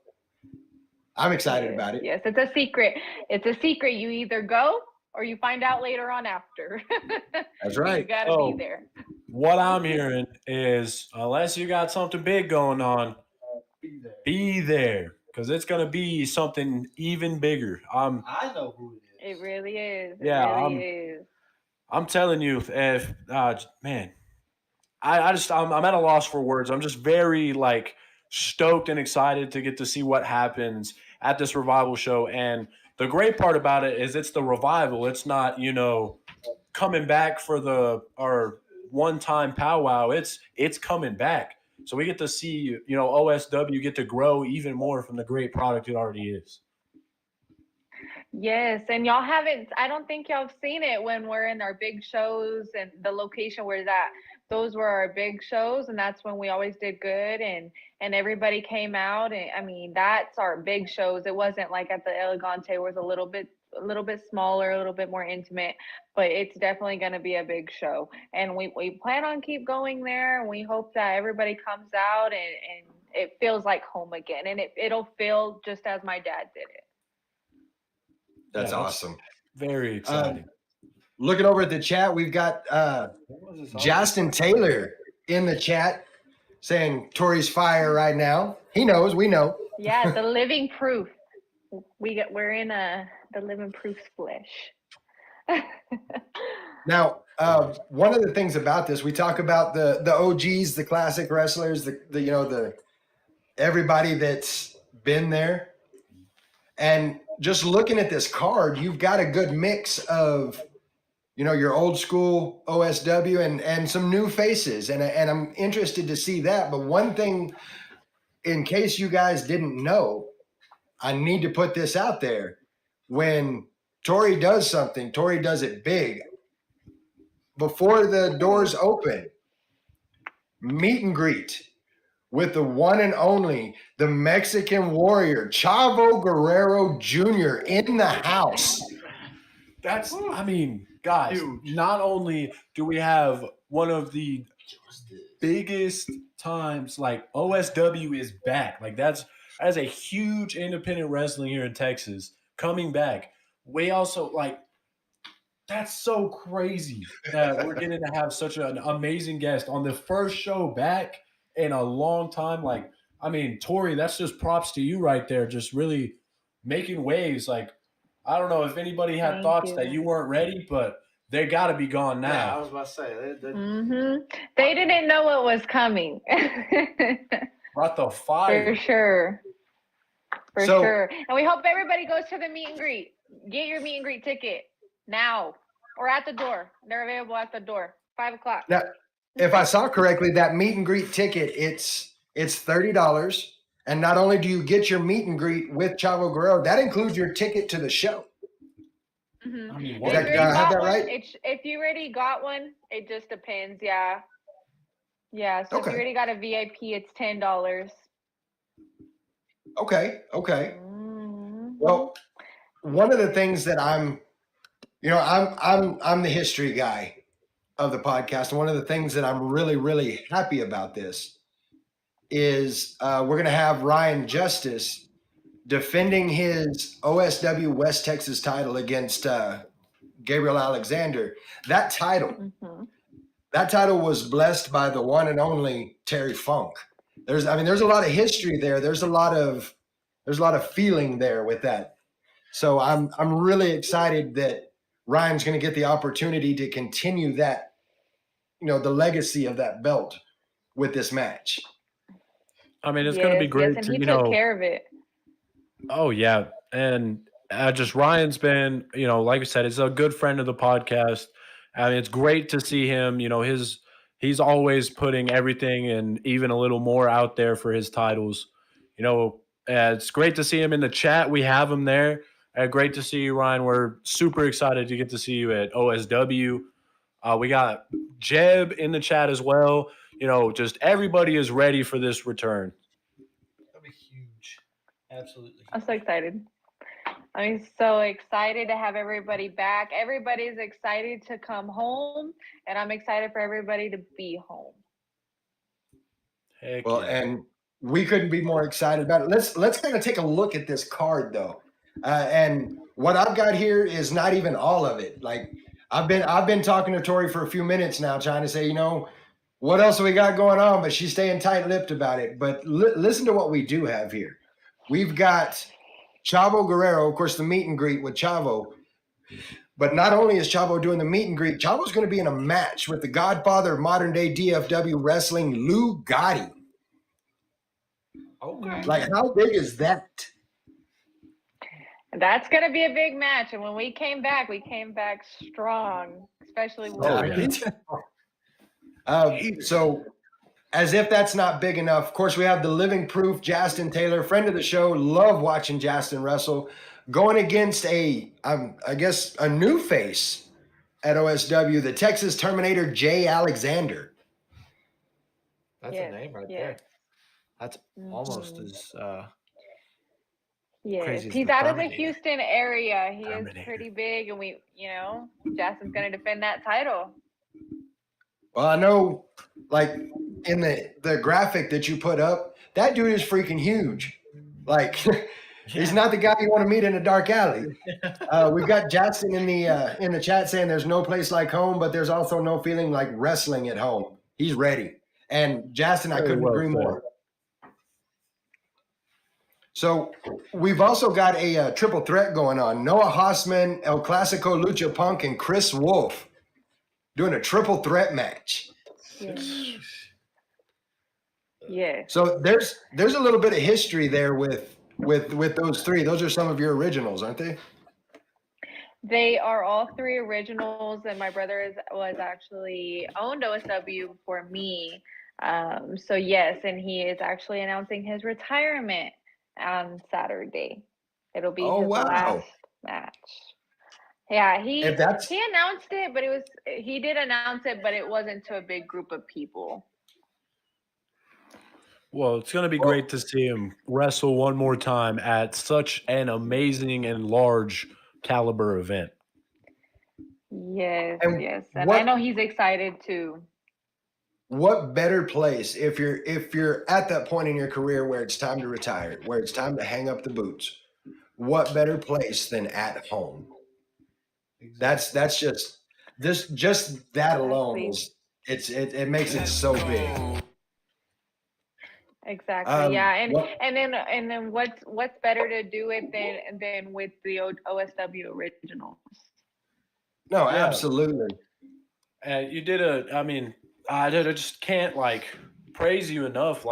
[SPEAKER 1] I'm excited about it.
[SPEAKER 8] Yes, it's a secret. It's a secret. You either go or you find out later on after.
[SPEAKER 1] That's right.
[SPEAKER 8] You gotta be there.
[SPEAKER 3] What I'm hearing is, unless you got something big going on, be there, because it's gonna be something even bigger.
[SPEAKER 9] I know who it is.
[SPEAKER 8] It really is.
[SPEAKER 3] Yeah,
[SPEAKER 8] it really is.
[SPEAKER 3] I'm telling you, if man, I'm at a loss for words. I'm just very stoked and excited to get to see what happens at this Revival show. And the great part about it is it's the Revival. It's not, coming back for our one-time powwow. It's coming back. So we get to see, OSW get to grow even more from the great product it already is.
[SPEAKER 8] Yes, and I don't think y'all have seen it when we're in our big shows and the location where those were our big shows, and that's when we always did good, and everybody came out, and I mean, that's our big shows. It wasn't like at the Elegante, where it was a little bit smaller, a little bit more intimate, but it's definitely going to be a big show, and we plan on keep going there, and we hope that everybody comes out and it feels like home again, and it'll feel just as my dad did it.
[SPEAKER 1] That's awesome.
[SPEAKER 3] Very exciting.
[SPEAKER 1] Looking over at the chat, we've got Justin Taylor in the chat saying Tori's fire right now. He knows, we know.
[SPEAKER 8] Yeah, the living proof. We're in the living proof flesh.
[SPEAKER 1] Now, one of the things about this, we talk about the OGs, the classic wrestlers, the everybody that's been there. And just looking at this card, you've got a good mix of, your old school OSW and some new faces. And I'm interested to see that. But one thing, in case you guys didn't know, I need to put this out there. When Tori does something, Tori does it big. Before the doors open, meet and greet with the one and only, the Mexican Warrior, Chavo Guerrero Jr. in the house.
[SPEAKER 3] That's, guys, not only do we have one of the biggest times, OSW is back. That's a huge independent wrestling here in Texas coming back. We also, that's so crazy that we're getting to have such an amazing guest on the first show back in a long time. Tori, that's just props to you right there. Just really making waves. I don't know if anybody had thoughts that you weren't ready, but they got to be gone now.
[SPEAKER 9] Yeah, I was about to say.
[SPEAKER 8] They didn't know what was coming.
[SPEAKER 3] Brought the fire.
[SPEAKER 8] For sure. For sure. And we hope everybody goes to the meet and greet. Get your meet and greet ticket now or at the door. They're available at the door, 5:00.
[SPEAKER 1] Now, if I saw correctly, that meet and greet ticket, it's $30. And not only do you get your meet and greet with Chavo Guerrero, that includes your ticket to the show.
[SPEAKER 8] Mm-hmm.
[SPEAKER 1] Did I have that right?
[SPEAKER 8] If you already got one, it just depends. Yeah. Yeah. So if you already got a VIP, it's $10.
[SPEAKER 1] Okay. Well, one of the things that I'm the history guy of the podcast. And one of the things that I'm really, really happy about this is we're going to have Ryan Justice defending his OSW West Texas title against Gabriel Alexander. That title was blessed by the one and only Terry Funk. There's a lot of history there. There's a lot of feeling there with that. So I'm really excited that Ryan's going to get the opportunity to continue that, the legacy of that belt with this match.
[SPEAKER 3] It's going to be great
[SPEAKER 8] and he took care of it.
[SPEAKER 3] Oh yeah, and just Ryan's been, like I said, he's a good friend of the podcast. It's great to see him. he's always putting everything and even a little more out there for his titles. You know, it's great to see him in the chat. We have him there. Great to see you, Ryan. We're super excited to get to see you at OSW. We got Jeb in the chat as well. You know, just everybody is ready for this return.
[SPEAKER 9] That'll be huge. Absolutely.
[SPEAKER 8] I'm so excited. I'm so excited to have everybody back. Everybody's excited to come home, and I'm excited for everybody to be home.
[SPEAKER 3] Heck
[SPEAKER 1] Well,
[SPEAKER 3] yeah.
[SPEAKER 1] and we couldn't be more excited about it. Let's kind of take a look at this card though, and what I've got here is not even all of it. Like I've been talking to Tori for a few minutes now, trying to say, you know, what else we got going on, but she's staying tight-lipped about it. But listen to what we do have here. We've got Chavo Guerrero, of course, the meet and greet with Chavo. But not only is Chavo doing the meet and greet, Chavo's going to be in a match with the godfather of modern day DFW wrestling, Lou Gotti.
[SPEAKER 9] Okay.
[SPEAKER 1] Like, how big is that?
[SPEAKER 8] That's going to be a big match. And when we came back strong, especially with
[SPEAKER 1] So, as if that's not big enough, of course, we have the living proof, Justin Taylor, friend of the show. Love watching Justin wrestle. Going against I guess, a new face at OSW, the Texas Terminator, Jay Alexander.
[SPEAKER 7] That's a name right there. That's almost as crazy as
[SPEAKER 8] he's
[SPEAKER 7] the
[SPEAKER 8] out of the
[SPEAKER 7] Terminator.
[SPEAKER 8] Houston area. He
[SPEAKER 3] Terminator.
[SPEAKER 8] is pretty big, and Justin's going to defend that title.
[SPEAKER 1] Well, I know, like, in the graphic that you put up, that dude is freaking huge. Like, he's not the guy you want to meet in a dark alley. We've got Jackson in the chat saying there's no place like home, but there's also no feeling like wrestling at home. He's ready. And Justin, I couldn't agree more. So we've also got a triple threat going on. Noah Hossman, El Clasico Lucha Punk, and Chris Wolf doing a triple threat match.
[SPEAKER 8] Yeah.
[SPEAKER 1] So there's a little bit of history there with those three. Those are some of your originals, aren't they?
[SPEAKER 8] They are all three originals, and my brother was actually owned OSW before me. So yes, and he is actually announcing his retirement on Saturday. It'll be his last match. Yeah, he announced it, but he did announce it, but it wasn't to a big group of people.
[SPEAKER 3] Well, it's going to be great to see him wrestle one more time at such an amazing and large caliber event.
[SPEAKER 8] Yes, and I know he's excited too.
[SPEAKER 1] What better place if you're at that point in your career where it's time to retire, where it's time to hang up the boots? What better place than at home? That's just that alone is it makes it so big.
[SPEAKER 8] Exactly. And then what's better to do it than with the OSW originals?
[SPEAKER 1] No, absolutely.
[SPEAKER 3] You did I just can't praise you enough.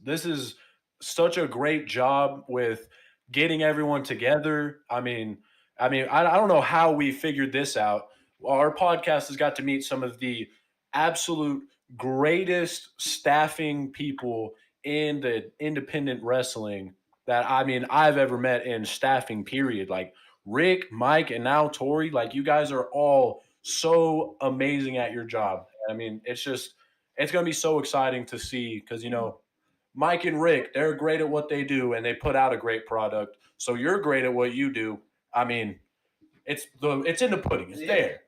[SPEAKER 3] This is such a great job with getting everyone together. I don't know how we figured this out. Our podcast has got to meet some of the absolute greatest staffing people in the independent wrestling that I've ever met in staffing, period. Like Rick, Mike, and now Tori, you guys are all so amazing at your job. It's going to be so exciting to see because, Mike and Rick, they're great at what they do and they put out a great product. So you're great at what you do. It's in the pudding. It's there.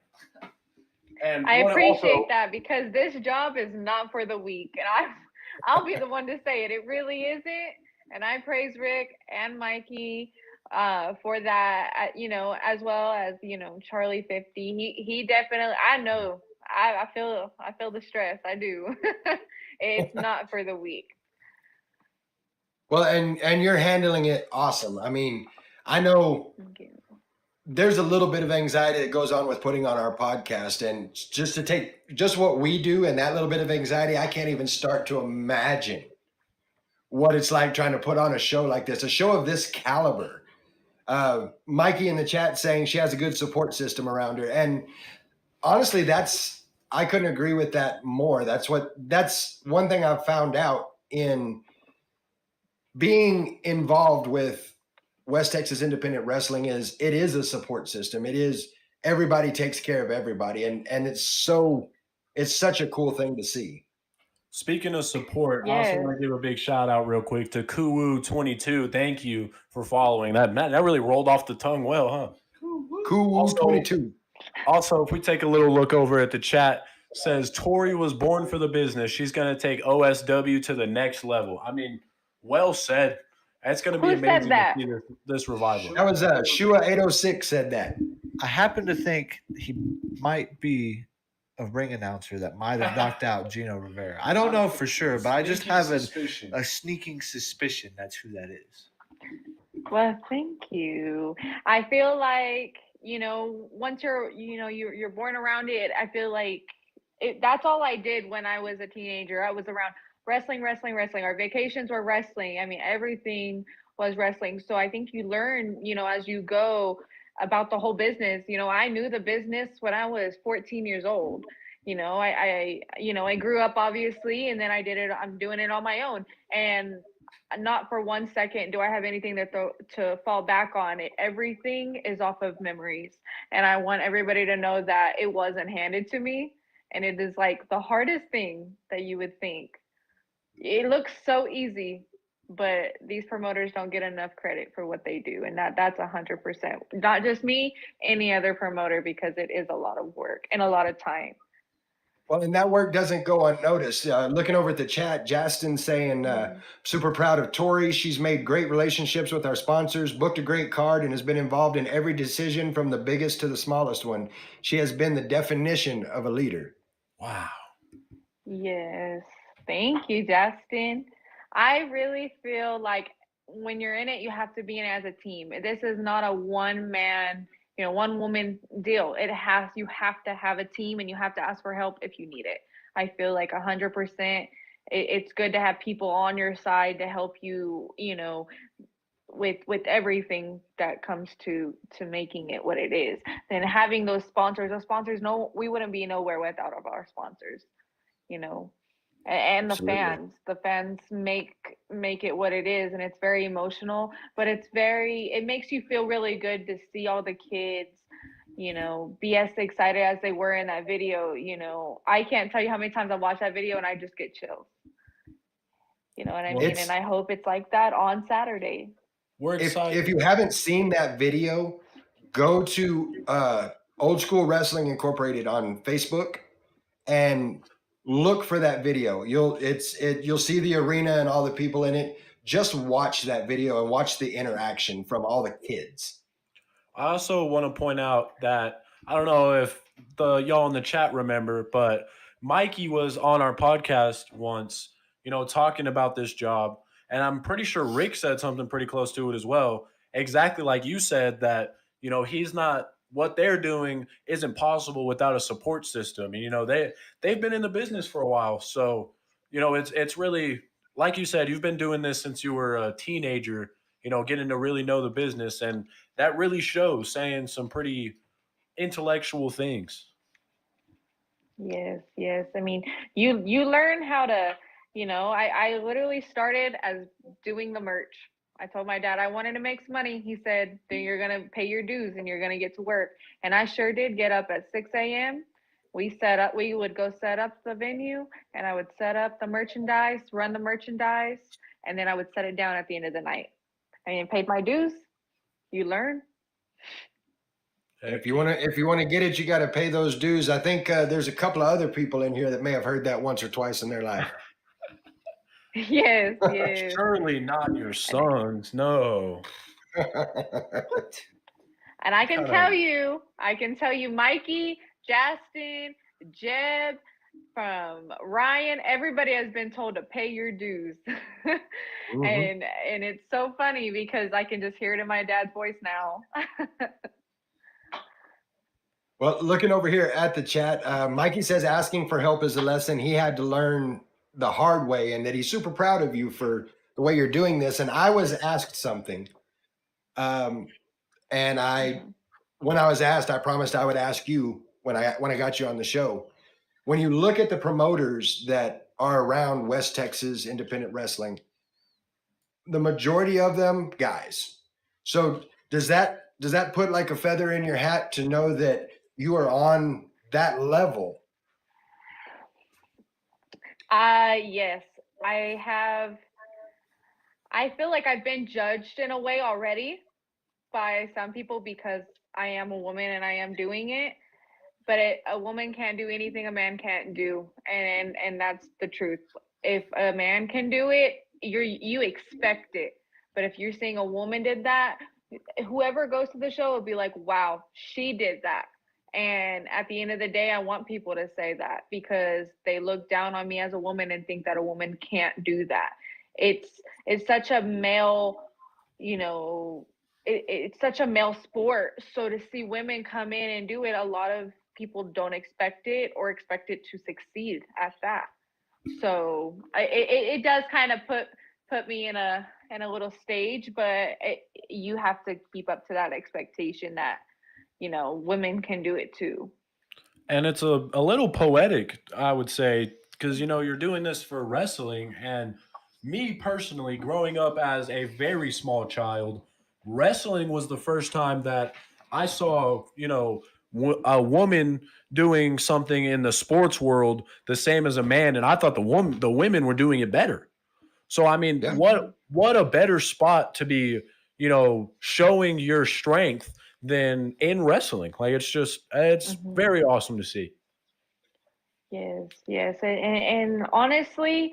[SPEAKER 3] And
[SPEAKER 8] I appreciate that because this job is not for the weak. And I'll be the one to say it. It really isn't. And I praise Rick and Mikey for that, as well as, Charlie 50. He definitely, I know, I feel the stress. I do. It's not for the weak.
[SPEAKER 1] Well, and you're handling it awesome. I know there's a little bit of anxiety that goes on with putting on our podcast, and just to take just what we do and that little bit of anxiety, I can't even start to imagine what it's like trying to put on a show like this, a show of this caliber. Mikey in the chat saying she has a good support system around her. And honestly, I couldn't agree with that more. That's one thing I've found out in being involved with West Texas Independent Wrestling is it is a support system. It is everybody takes care of everybody, and it's such a cool thing to see.
[SPEAKER 3] Speaking of support, I also
[SPEAKER 8] Yes.
[SPEAKER 3] want to give a big shout out real quick to Kuwu22. Thank you for following that. Matt, that really rolled off the tongue well, huh?
[SPEAKER 1] Cool
[SPEAKER 3] Also-
[SPEAKER 1] 22.
[SPEAKER 3] Also, if we take a little look over at the chat, says Tori was born for the business. She's going to take OSW to the next level. I mean, well said. It's going to be
[SPEAKER 8] Who said
[SPEAKER 3] amazing to
[SPEAKER 8] that?
[SPEAKER 3] see this revival.
[SPEAKER 1] That was Shua 806 said that.
[SPEAKER 7] I happen to think he might be a ring announcer that might have knocked out Gino Rivera. I don't know for sure, but I just have a sneaking suspicion that's who that is.
[SPEAKER 8] Well, thank you. I feel like, once you're born around it, I feel like that's all I did when I was a teenager. I was around wrestling. Our vacations were wrestling. I mean, everything was wrestling. So I think you learn, as you go about the whole business. I knew the business when I was 14 years old. I grew up obviously, and then I'm doing it on my own. And not for 1 second do I have anything to fall back on. Everything is off of memories, and I want everybody to know that it wasn't handed to me, and it is like the hardest thing that you would think. It looks so easy, but these promoters don't get enough credit for what they do, and that's 100%. Not just me, any other promoter, because it is a lot of work and a lot of time.
[SPEAKER 1] Well, and that work doesn't go unnoticed. Looking over at the chat, Justin saying, super proud of Tori. She's made great relationships with our sponsors, booked a great card, and has been involved in every decision from the biggest to the smallest one. She has been the definition of a leader.
[SPEAKER 3] Wow.
[SPEAKER 8] Yes. Thank you, Justin. I really feel like when you're in it, you have to be in it as a team. This is not a one man, one woman deal. You have to have a team, and you have to ask for help if you need it. I feel like 100%. It's good to have people on your side to help you, with everything that comes to making it what it is. Then having those sponsors, we wouldn't be nowhere without our sponsors, and the
[SPEAKER 3] Absolutely.
[SPEAKER 8] fans make it what it is, and it's very emotional, but it makes you feel really good to see all the kids be as excited as they were in that video. I can't tell you how many times I watch that video and I just get chills. You know what I mean? And I hope it's like that on Saturday.
[SPEAKER 3] We're excited.
[SPEAKER 1] If you haven't seen that video, go to Old School Wrestling Incorporated on Facebook and look for that video. You'll see the arena and all the people in it. Just watch that video and watch the interaction from all the kids.
[SPEAKER 3] I also want to point out that I don't know if y'all in the chat remember, but Mikey was on our podcast once, talking about this job. And I'm pretty sure Rick said something pretty close to it as well. Exactly like you said, that, he's not, what they're doing isn't possible without a support system. And, they've been in the business for a while. So, it's really, like you said, you've been doing this since you were a teenager, getting to really know the business. And that really shows, saying some pretty intellectual things.
[SPEAKER 8] Yes. I mean, you learn how to, I literally started as doing the merch. I told my dad I wanted to make some money. He said, then you're going to pay your dues and you're going to get to work. And I sure did get up at 6 a.m. We would go set up the venue, and I would set up the merchandise, run the merchandise, and then I would set it down at the end of the night. I mean, paid my dues. You learn.
[SPEAKER 1] If you want to get it, you got to pay those dues. I think there's a couple of other people in here that may have heard that once or twice in their life.
[SPEAKER 8] Yes.
[SPEAKER 3] Surely not your sons, no.
[SPEAKER 8] And I can tell you, Mikey, Justin, Jeb, from Ryan, everybody has been told to pay your dues. Mm-hmm. And it's so funny because I can just hear it in my dad's voice now.
[SPEAKER 1] Well, looking over here at the chat, Mikey says asking for help is a lesson he had to learn the hard way, and that he's super proud of you for the way you're doing this. And I was asked something, and when I was asked, I promised I would ask you when I got you on the show. when you look at the promoters that are around West Texas independent wrestling, the majority of them guys. So does that put like a feather in your hat to know that you are on that level?
[SPEAKER 8] Yes, I feel like I've been judged in a way already by some people because I am a woman and I am doing it. But a woman can't do anything a man can't do, and that's the truth. If a man can do it, you expect it. But if you're saying a woman did that, whoever goes to the show will be like, wow, she did that. And at the end of the day, I want people to say that because they look down on me as a woman and think that a woman can't do that. It's such a male, you know, it's such a male sport. So to see women come in and do it, a lot of people don't expect it or expect it to succeed at that. So it does kind of put me in a little stage, but you have to keep up to that expectation that women can do it too.
[SPEAKER 3] And it's a little poetic, I would say, because you're doing this for wrestling. And me personally, growing up as a very small child, wrestling was the first time that I saw, a woman doing something in the sports world the same as a man, and I thought the women were doing it better. So I mean,
[SPEAKER 1] Yeah.
[SPEAKER 3] what a better spot to be, showing your strength than in wrestling. Like it's very awesome to see.
[SPEAKER 8] Yes, and honestly,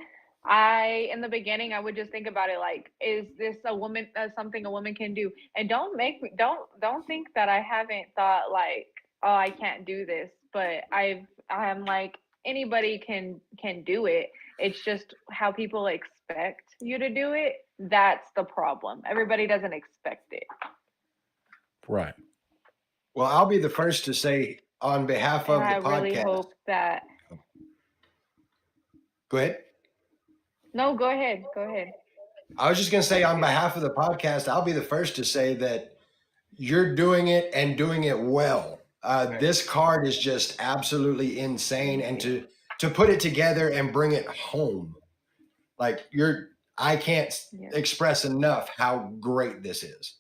[SPEAKER 8] in the beginning I would just think about it like, is this a woman something a woman can do? And don't think that I haven't thought like, oh, I can't do this, but I'm like, anybody can do it. It's just how people expect you to do it. That's the problem. Everybody doesn't expect it.
[SPEAKER 3] Right.
[SPEAKER 1] Well, I'll be the first to say on behalf of
[SPEAKER 8] And I
[SPEAKER 1] the podcast.
[SPEAKER 8] really hope that.
[SPEAKER 1] Go ahead.
[SPEAKER 8] No, go ahead.
[SPEAKER 1] I was just going to say on behalf of the podcast, I'll be the first to say that you're doing it and doing it well. This card is just absolutely insane. And to put it together and bring it home, like I can't express enough how great this is.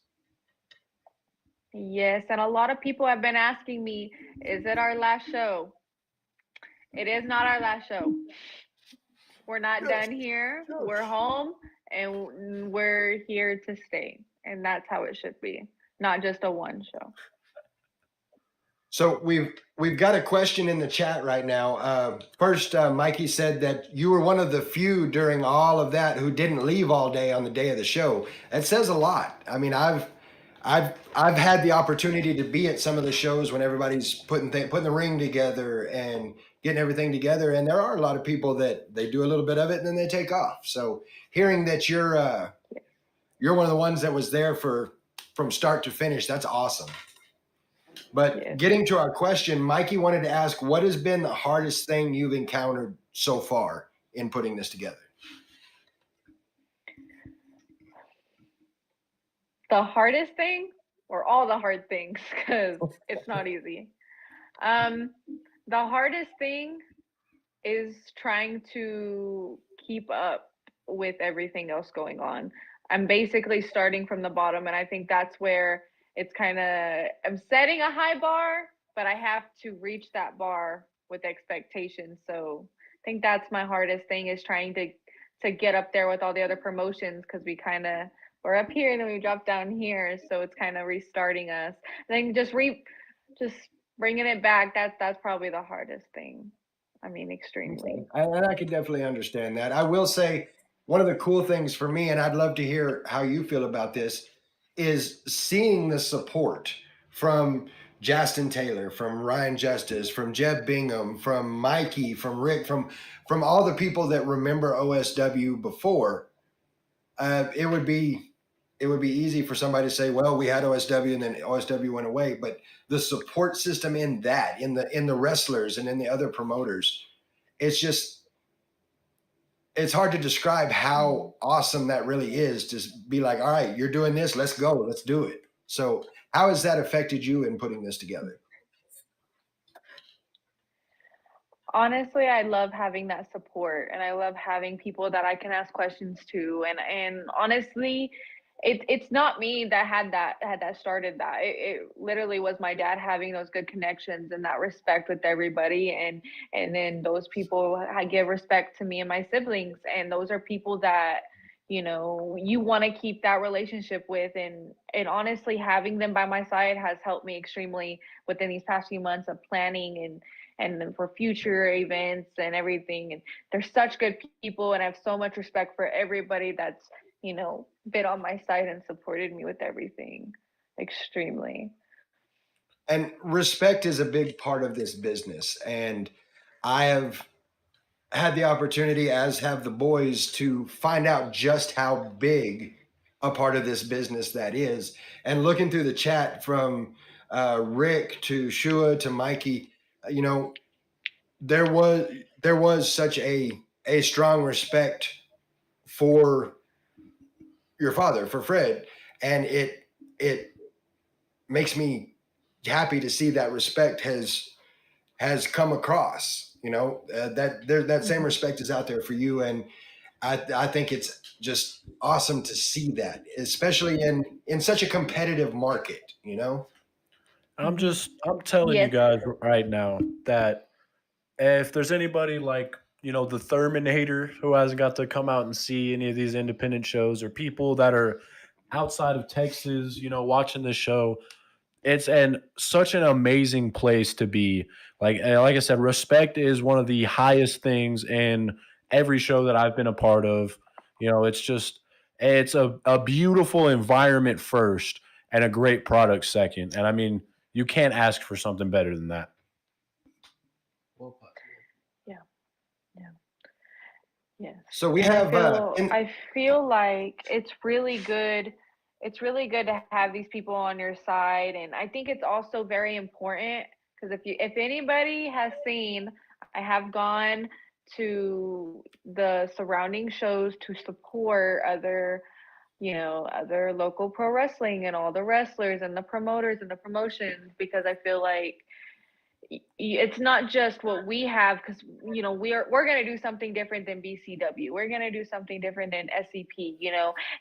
[SPEAKER 8] Yes, and a lot of people have been asking me, is it our last show? It is not our last show. We're not done here. We're home and we're here to stay. And that's how it should be. Not just a one show.
[SPEAKER 1] So we've got a question in the chat right now. First, Mikey said that you were one of the few during all of that who didn't leave all day on the day of the show. That says a lot. I mean, I've had the opportunity to be at some of the shows when everybody's putting the ring together and getting everything together, and there are a lot of people that they do a little bit of it and then they take off. So hearing that you're one of the ones that was there from start to finish, that's awesome. But getting to our question, Mikey wanted to ask, what has been the hardest thing you've encountered so far in putting this together?
[SPEAKER 8] The hardest thing, or all the hard things, because it's not easy. The hardest thing is trying to keep up with everything else going on. I'm basically starting from the bottom, and I think that's where it's I'm setting a high bar, but I have to reach that bar with expectations. So I think that's my hardest thing, is trying to get up there with all the other promotions, because we're up here and then we drop down here. So it's kind of restarting us. I think just bringing it back, that's probably the hardest thing. I mean, extremely.
[SPEAKER 1] And I can definitely understand that. I will say one of the cool things for me, and I'd love to hear how you feel about this, is seeing the support from Justin Taylor, from Ryan Justice, from Jeb Bingham, from Mikey, from Rick, from all the people that remember OSW before. It would be easy for somebody to say, well, we had OSW and then OSW went away. But the support system in the wrestlers and in the other promoters, it's hard to describe how awesome that really is, to be like, all right, you're doing this, let's go, let's do it. So how has that affected you in putting this together?
[SPEAKER 8] Honestly, I love having that support, and I love having people that I can ask questions to. And honestly, it's not me that had that started that. It literally was my dad having those good connections and that respect with everybody, and then those people I give respect to me and my siblings, and those are people that you want to keep that relationship with, and honestly, having them by my side has helped me extremely within these past few months of planning and then for future events and everything. And they're such good people, and I have so much respect for everybody that's been on my side and supported me with everything extremely.
[SPEAKER 1] And respect is a big part of this business. And I have had the opportunity, as have the boys, to find out just how big a part of this business that is. And looking through the chat from Rick to Shua to Mikey, you know, there was such a strong respect for your father, for Fred, and it makes me happy to see that respect has come across. That same respect is out there for you, and I think it's just awesome to see that, especially in such a competitive market.
[SPEAKER 3] I'm
[SPEAKER 8] Mhm.
[SPEAKER 3] just I'm telling you
[SPEAKER 8] Yes.
[SPEAKER 3] guys right now that if there's anybody like, the Terminator who hasn't got to come out and see any of these independent shows, or people that are outside of Texas, watching this show, it's such an amazing place to be. Like I said, respect is one of the highest things in every show that I've been a part of. It's a beautiful environment first and a great product second. And I mean, you can't ask for something better than that.
[SPEAKER 9] Well put.
[SPEAKER 8] Yeah. Yeah. Yes.
[SPEAKER 1] So we
[SPEAKER 8] And I
[SPEAKER 1] have
[SPEAKER 8] feel I feel like it's really good to have these people on your side, and I think it's also very important because if anybody has seen, I have gone to the surrounding shows to support other local pro wrestling and all the wrestlers and the promoters and the promotions, because I feel like it's not just what we have, because we're going to do something different than BCW. We're going to do something different than SCP.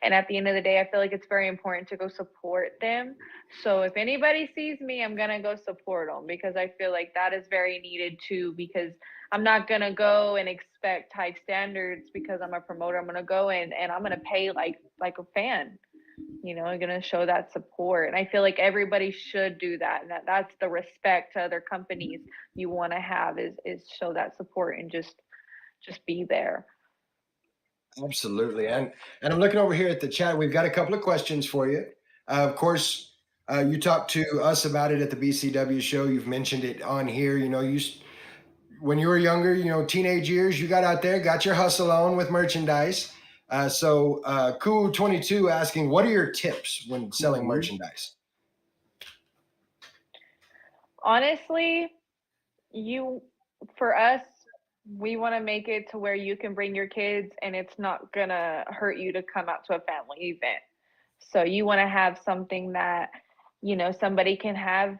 [SPEAKER 8] And at the end of the day, I feel like it's very important to go support them. So if anybody sees me, I'm going to go support them, because I feel like that is very needed too, because I'm not going to go and expect high standards because I'm a promoter. I'm going to go and I'm going to pay like a fan. I'm going to show that support. And I feel like everybody should do that. And that's the respect to other companies you want to have, is show that support and just be there.
[SPEAKER 1] Absolutely. And I'm looking over here at the chat. We've got a couple of questions for you. Of course, you talked to us about it at the BCW show. You've mentioned it on here. When you were younger, teenage years, you got out there, got your hustle on with merchandise. So Cool22 asking, what are your tips when selling merchandise?
[SPEAKER 8] Honestly, for us, we want to make it to where you can bring your kids and it's not gonna hurt you to come out to a family event. So you want to have something that somebody can have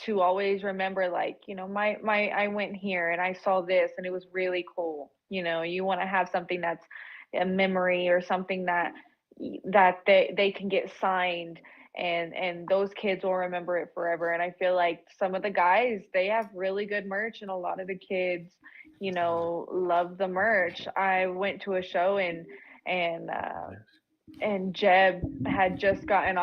[SPEAKER 8] to always remember, like, my I went here and I saw this and it was really cool. You want to have something that's a memory, or something that they can get signed, and those kids will remember it forever. And I feel like some of the guys, they have really good merch, and a lot of the kids love the merch. I went to a show, and Jeb had just gotten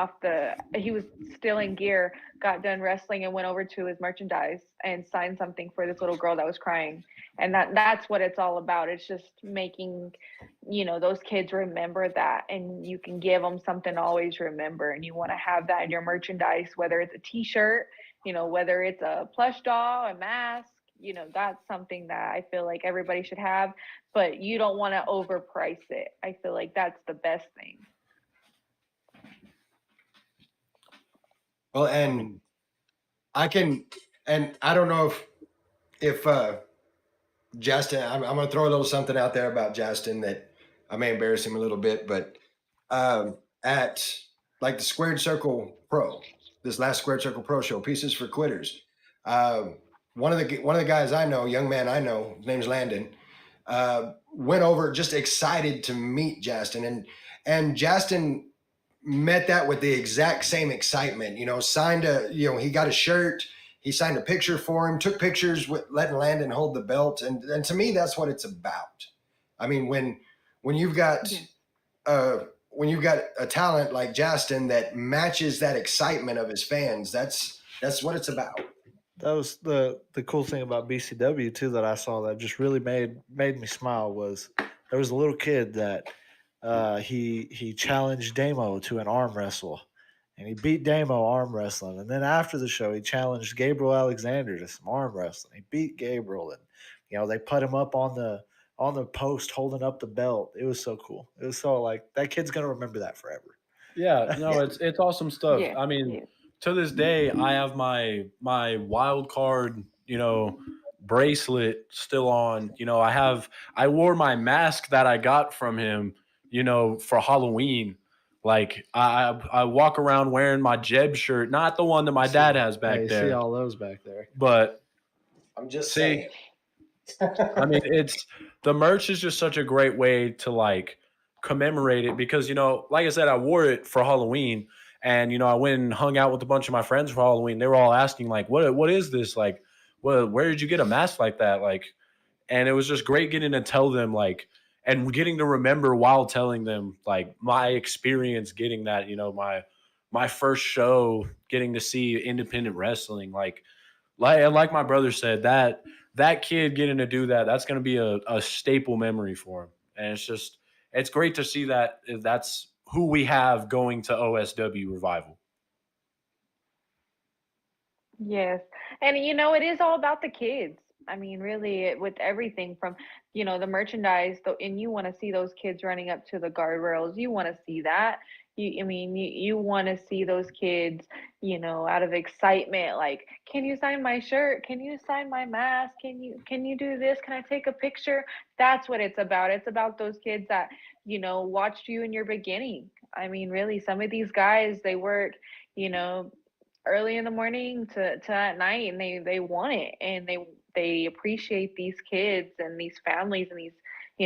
[SPEAKER 8] he was still in gear, got done wrestling, and went over to his merchandise and signed something for this little girl that was crying. And that's what it's all about. It's just making, those kids remember that, and you can give them something to always remember. And you want to have that in your merchandise, whether it's a t-shirt, whether it's a plush doll, a mask, that's something that I feel like everybody should have, but you don't want to overprice it. I feel like that's the best thing.
[SPEAKER 1] Well, and I don't know if Justin, I'm going to throw a little something out there about Justin that I may embarrass him a little bit, but at like the Squared Circle Pro, this last Squared Circle Pro show, Pieces for Quitters, one of the guys I know, young man I know, his name's Landon, went over just excited to meet Justin, and Justin met that with the exact same excitement. He got a shirt, he signed a picture for him, took pictures with letting Landon hold the belt, and to me that's what it's about. I mean, when you've got a talent like Justin that matches that excitement of his fans, that's what it's about.
[SPEAKER 7] That was the cool thing about BCW too that I saw that just really made me smile was there was a little kid that he challenged Damo to an arm wrestle, and he beat Damo arm wrestling. And then after the show, he challenged Gabriel Alexander to some arm wrestling. He beat Gabriel, and they put him up on the post holding up the belt. It was so cool. It was so like that kid's gonna remember that forever.
[SPEAKER 3] Yeah, no, it's awesome stuff.
[SPEAKER 8] Yeah,
[SPEAKER 3] I mean,
[SPEAKER 8] yeah.
[SPEAKER 3] to this day, I have my wild card, bracelet still on. I wore my mask that I got from him, for Halloween. Like I walk around wearing my Jeb shirt, not the one that my dad has
[SPEAKER 7] Yeah,
[SPEAKER 3] back
[SPEAKER 7] you see
[SPEAKER 3] there,
[SPEAKER 7] all those back there.
[SPEAKER 3] but
[SPEAKER 1] I'm just
[SPEAKER 3] see,
[SPEAKER 1] saying.
[SPEAKER 3] I mean, it's the merch is just such a great way to like commemorate it because like I said, I wore it for Halloween, and I went and hung out with a bunch of my friends for Halloween. They were all asking like, "What is this? Like, where did you get a mask like that?" Like, and it was just great getting to tell them like, and getting to remember while telling them like my experience getting that. My first show, getting to see independent wrestling, like my brother said, that kid getting to do that's going to be a staple memory for him. And it's great to see that that's who we have going to OSW Revival.
[SPEAKER 8] Yes. And it is all about the kids. I mean, really, with everything from, the merchandise, and you want to see those kids running up to the guardrails. You want to see that. You want to see those kids, out of excitement, like, can you sign my shirt? Can you sign my mask? Can you do this? Can I take a picture? That's what it's about. It's about those kids that, watched you in your beginning. I mean, really, some of these guys, they work, you know, early in the morning to at night, and they want it, and they appreciate these kids and these families and these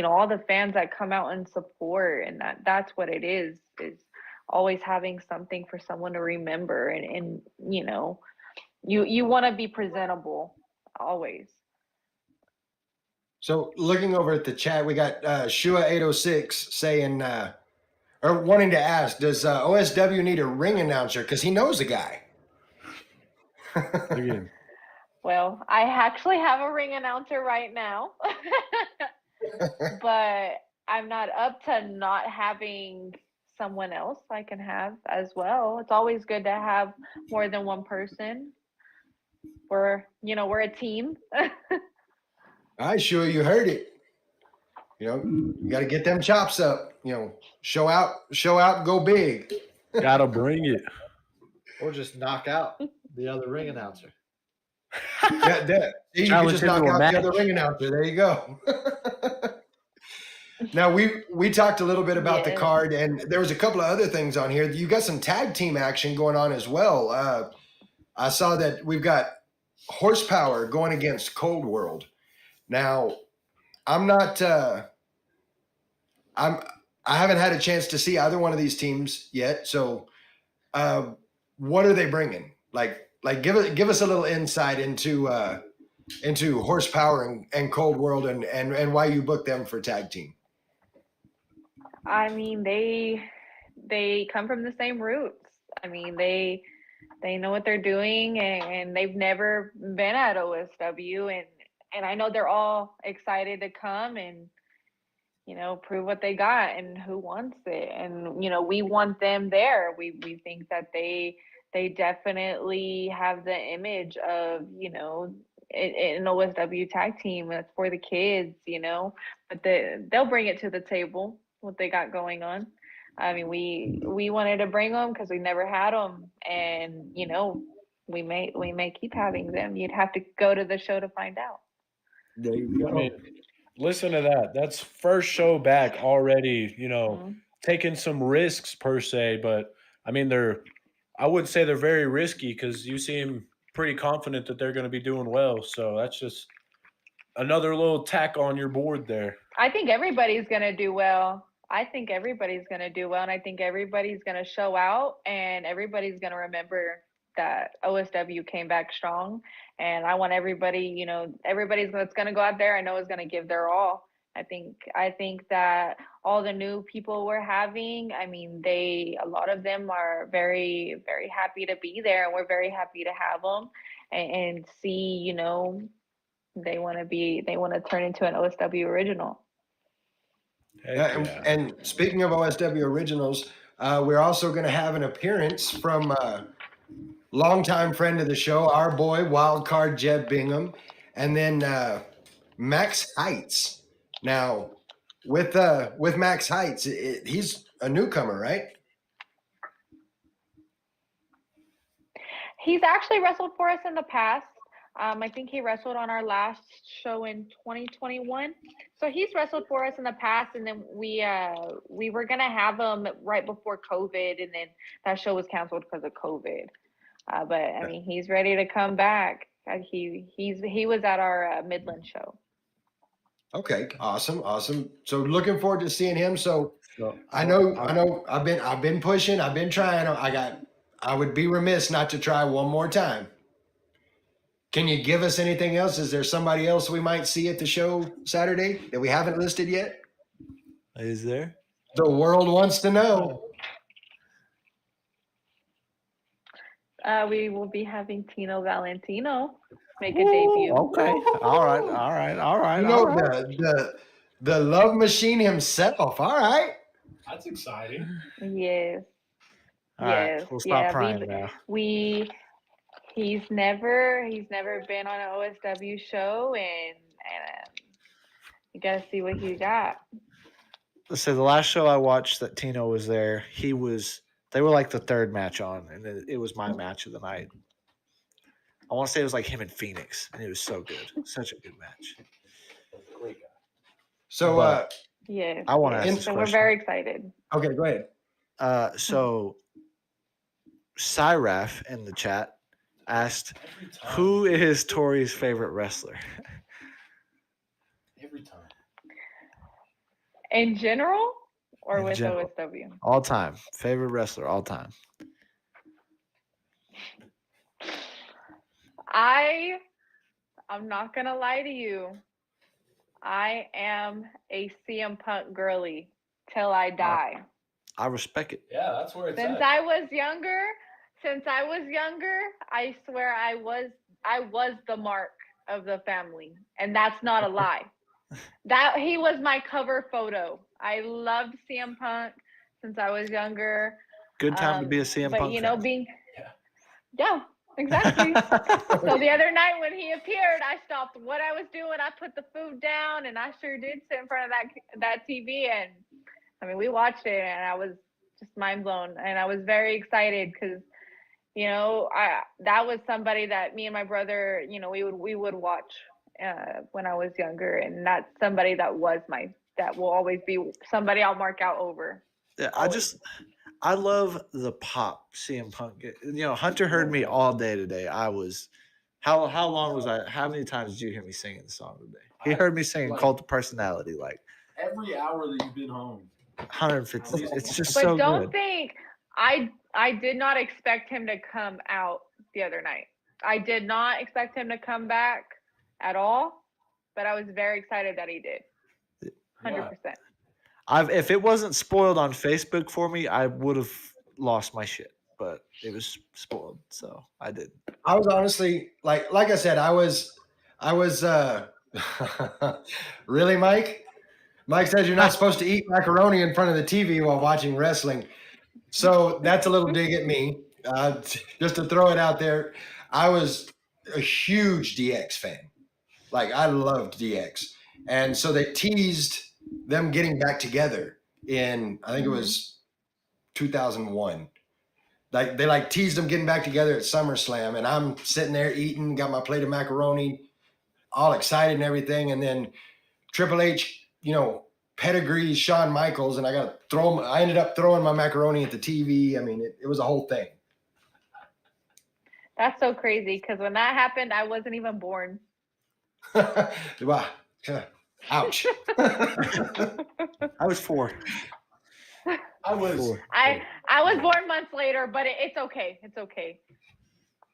[SPEAKER 8] all the fans that come out and support, and that's what it is always having something for someone to remember, and you want to be presentable always.
[SPEAKER 1] So looking over at the chat, we got Shua806 saying or wanting to ask, does OSW need a ring announcer? Because he knows a guy.
[SPEAKER 3] Again,
[SPEAKER 8] Well, I actually have a ring announcer right now, but I'm not up to not having someone else I can have as well. It's always good to have more than one person. We're a team.
[SPEAKER 1] All right, Shua, you heard it. You got to get them chops up. Show out, go big.
[SPEAKER 3] gotta bring it.
[SPEAKER 7] Or just knock out the other ring announcer.
[SPEAKER 1] You can
[SPEAKER 3] Challenge
[SPEAKER 1] just
[SPEAKER 3] him
[SPEAKER 1] knock
[SPEAKER 3] to a
[SPEAKER 1] out the other
[SPEAKER 3] match.
[SPEAKER 1] ring announcer. There you go. Now we talked a little bit about the
[SPEAKER 8] Yeah.
[SPEAKER 1] card, and there was a couple of other things on here. You got some tag team action going on as well. I saw that we've got Horsepower going against Cold World. Now, I'm not. I haven't had a chance to see either one of these teams yet. So, what are they bringing? Like give us a little insight into Horsepower and Cold World, and why you booked them for tag team.
[SPEAKER 8] I mean, they come from the same roots. I mean, they know what they're doing, and they've never been at OSW, and I know they're all excited to come and prove what they got and who wants it, and we want them there. We think that they definitely have the image of an OSW tag team that's for the kids, but they'll bring it to the table what they got going on. I mean, we wanted to bring them because we never had them, and we may keep having them. You'd have to go to the show to find out.
[SPEAKER 1] There you go.
[SPEAKER 3] I mean, listen to that. That's first show back already,
[SPEAKER 8] Mhm.
[SPEAKER 3] taking some risks per se, but I mean I wouldn't say they're very risky because you see him pretty confident that they're going to be doing well. So that's just another little tack on your board there.
[SPEAKER 8] I think everybody's going to do well. I think everybody's going to do well, and I think everybody's going to show out, and everybody's going to remember that OSW came back strong. And I want everybody, everybody's that's going to go out there, I know is going to give their all. I think that all the new people we're having, I mean, a lot of them are very, very happy to be there, and we're very happy to have them and see, they want to turn into an OSW original.
[SPEAKER 1] And speaking of OSW originals, we're also going to have an appearance from longtime friend of the show, our boy Wildcard Jeb Bingham, and then Max Heights. Now, with Max Heights, he's a newcomer, right?
[SPEAKER 8] He's actually wrestled for us in the past. I think he wrestled on our last show in 2021. So he's wrestled for us in the past, and then we were gonna have him right before COVID, and then that show was canceled because of COVID. But I mean, he's ready to come back. He was at our Midland show.
[SPEAKER 1] Okay, awesome. So looking forward to seeing him. So I know I've been pushing, I've been trying. I would be remiss not to try one more time. Can you give us anything else? Is there somebody else we might see at the show Saturday that we haven't listed yet?
[SPEAKER 7] Is there?
[SPEAKER 1] The world wants to know.
[SPEAKER 8] We will be having Tino Valentino make a debut.
[SPEAKER 7] Okay. All right.
[SPEAKER 1] You know, the love machine himself. All right.
[SPEAKER 2] That's exciting.
[SPEAKER 8] Yes.
[SPEAKER 7] All right. We'll stop crying now.
[SPEAKER 8] He's never been on an OSW show, and you gotta see what he got.
[SPEAKER 7] So the last show I watched that Tino was there, they were like the third match on, and it was my match of the night. I want to say it was like him and Phoenix, and it was so good. Such a good match.
[SPEAKER 2] Great guy.
[SPEAKER 1] So
[SPEAKER 8] yeah,
[SPEAKER 7] I want to ask this
[SPEAKER 8] so
[SPEAKER 7] question.
[SPEAKER 8] we're very excited.
[SPEAKER 1] okay, go ahead.
[SPEAKER 7] So Cyraf in the chat asked, who is Tori's favorite wrestler?
[SPEAKER 2] Every time.
[SPEAKER 8] In general, or
[SPEAKER 7] In
[SPEAKER 8] with
[SPEAKER 7] general.
[SPEAKER 8] OSW?
[SPEAKER 7] All time. Favorite wrestler all time.
[SPEAKER 8] I'm not gonna lie to you. I am a CM Punk girly till I die.
[SPEAKER 7] I respect it.
[SPEAKER 2] Yeah, that's where it's
[SPEAKER 8] Since
[SPEAKER 2] at.
[SPEAKER 8] I was younger, I swear I was the mark of the family, and that's not a lie. That he was my cover photo. I loved CM Punk since I was younger.
[SPEAKER 7] Good time to be a CM
[SPEAKER 8] but
[SPEAKER 7] Punk fan.
[SPEAKER 8] Yeah, exactly. So the other night when he appeared, I stopped what I was doing. I put the food down, and I sure did sit in front of that TV. And I mean, we watched it, and I was just mind blown. And I was very excited because, that was somebody that me and my brother, we would watch when I was younger, and that's somebody that will always be somebody I'll mark out over.
[SPEAKER 7] Yeah, I love the pop CM Punk. Hunter heard me all day today. How long was I? How many times did you hear me singing the song today? He heard me singing Cult of Personality like
[SPEAKER 2] Every hour that you've been home.
[SPEAKER 7] 150. It's just
[SPEAKER 8] But
[SPEAKER 7] so
[SPEAKER 8] don't
[SPEAKER 7] good.
[SPEAKER 8] think I did not expect him to come out the other night. I did not expect him to come back at all, but I was very excited that he did. 100%.
[SPEAKER 7] If it wasn't spoiled on Facebook for me, I would have lost my shit. But it was spoiled, so I did.
[SPEAKER 1] I was honestly like I said, I was really, Mike? Mike says you're not supposed to eat macaroni in front of the TV while watching wrestling. So that's a little dig at me. Just to throw it out there. I was a huge DX fan. Like, I loved DX. And so they teased them getting back together in, I think it was 2001. Like, they teased them getting back together at SummerSlam, and I'm sitting there eating, got my plate of macaroni, all excited and everything. And then Triple H, pedigrees Shawn Michaels, and I ended up throwing my macaroni at the TV. I mean, it was a whole thing.
[SPEAKER 8] That's so crazy because when that happened, I wasn't even born.
[SPEAKER 1] Wow. Ouch.
[SPEAKER 7] I was 4.
[SPEAKER 3] I was.
[SPEAKER 7] 4.
[SPEAKER 8] I was born months later, but it's okay. It's okay.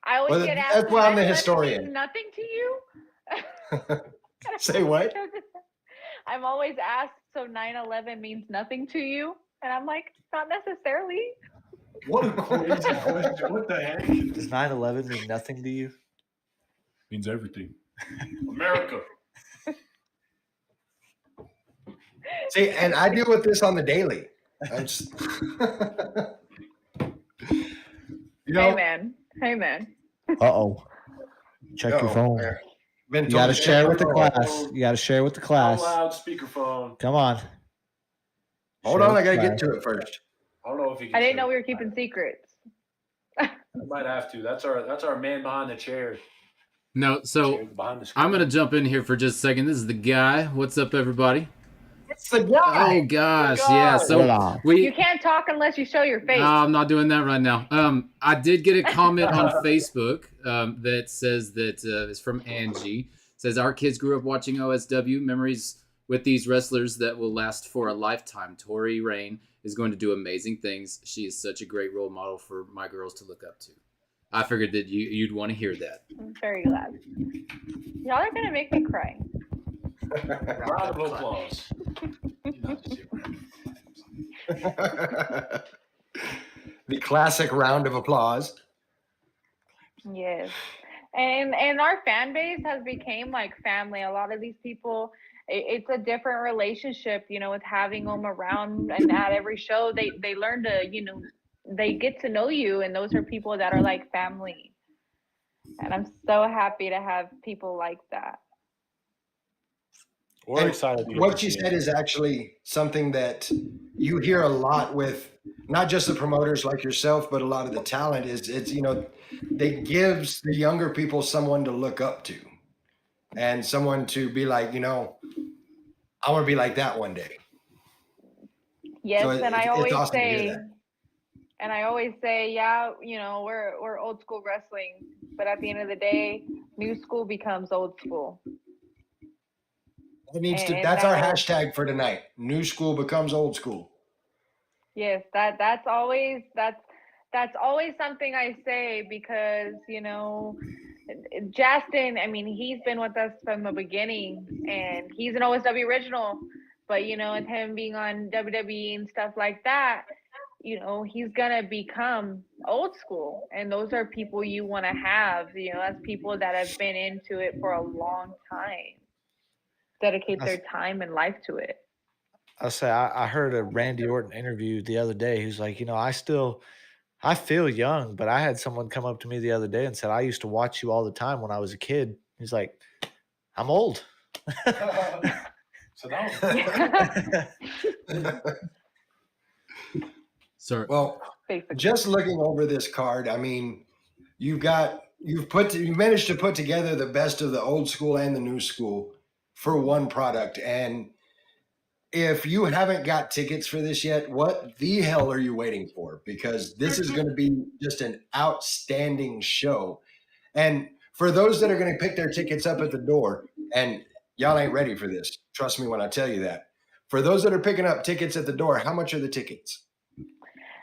[SPEAKER 8] I always
[SPEAKER 1] Well,
[SPEAKER 8] get asked,
[SPEAKER 1] that's why I'm the
[SPEAKER 8] 9/11
[SPEAKER 1] historian.
[SPEAKER 8] means nothing to you.
[SPEAKER 1] Say what?
[SPEAKER 8] I'm always asked, so 9/11 means nothing to you, and I'm like, not necessarily.
[SPEAKER 3] What a crazy question. What the heck?
[SPEAKER 7] Does 9/11 mean nothing to you?
[SPEAKER 3] Means everything. America.
[SPEAKER 1] See, and I deal with this on the daily.
[SPEAKER 8] Hey man.
[SPEAKER 7] Uh-oh. Check your phone.
[SPEAKER 1] Been
[SPEAKER 7] You
[SPEAKER 1] told
[SPEAKER 7] got to
[SPEAKER 1] to
[SPEAKER 7] share
[SPEAKER 1] check
[SPEAKER 7] with the
[SPEAKER 1] my phone.
[SPEAKER 7] class. You got to share with the
[SPEAKER 3] Out
[SPEAKER 7] class.
[SPEAKER 3] loud speakerphone.
[SPEAKER 7] Come on.
[SPEAKER 1] Hold
[SPEAKER 7] Share
[SPEAKER 1] on,
[SPEAKER 7] with
[SPEAKER 1] I gotta
[SPEAKER 7] the
[SPEAKER 1] get
[SPEAKER 7] class.
[SPEAKER 1] to it first.
[SPEAKER 3] I don't know if you can
[SPEAKER 8] I didn't
[SPEAKER 3] share.
[SPEAKER 8] know we were keeping secrets.
[SPEAKER 3] I might have to. That's our man behind the chair.
[SPEAKER 10] No, so
[SPEAKER 3] Chair behind the screen.
[SPEAKER 10] I'm gonna jump in here for just a second. This is the guy. What's up, everybody?
[SPEAKER 1] It's the guy.
[SPEAKER 10] Oh gosh, yeah. So
[SPEAKER 7] Hola.
[SPEAKER 8] You can't talk unless you show your face.
[SPEAKER 10] I'm not doing that right now. I did get a comment on Facebook that says that it's from Angie. It says our kids grew up watching OSW. Memories with these wrestlers that will last for a lifetime. Tori Raine is going to do amazing things. She is such a great role model for my girls to look up to. I figured that you'd want to hear that.
[SPEAKER 8] I'm very glad. Y'all are gonna make me cry.
[SPEAKER 3] Round of applause.
[SPEAKER 1] The classic round of applause.
[SPEAKER 8] Yes. And our fan base has become like family. A lot of these people, it's a different relationship, with having them around and at every show. They learn to, they get to know you, and those are people that are like family. And I'm so happy to have people like that.
[SPEAKER 3] We're excited. To
[SPEAKER 1] What you said is actually something that you hear a lot with not just the promoters like yourself, but a lot of the talent it's they gives the younger people someone to look up to and someone to be like, I want to be like that one day.
[SPEAKER 8] Yes,
[SPEAKER 1] So
[SPEAKER 8] and I
[SPEAKER 1] it's
[SPEAKER 8] always
[SPEAKER 1] awesome to hear
[SPEAKER 8] say,
[SPEAKER 1] that.
[SPEAKER 8] yeah, we're old school wrestling, but at the end of the day, new school becomes old school.
[SPEAKER 1] That's our hashtag for tonight. New school becomes old school.
[SPEAKER 8] Yes, that's always something I say because, Justin, I mean, he's been with us from the beginning and he's an OSW original, but with him being on WWE and stuff like that, he's gonna become old school, and those are people you want to have, as people that have been into it for a long time, dedicate their time and life to it.
[SPEAKER 7] I'll say I heard a Randy Orton interview the other day. He's like, I feel young, but I had someone come up to me the other day and said, I used to watch you all the time when I was a kid. He's like, I'm old.
[SPEAKER 3] So that was
[SPEAKER 10] Sorry.
[SPEAKER 1] Well,
[SPEAKER 8] Basically.
[SPEAKER 1] just looking over this card, I mean, you've managed to put together the best of the old school and the new school for one product. And if you haven't got tickets for this yet, what the hell are you waiting for? Because this is going to be just an outstanding show. And for those that are going to pick their tickets up at the door, and y'all ain't ready for this, trust me when I tell you that. For those that are picking up tickets at the door, how much are the tickets?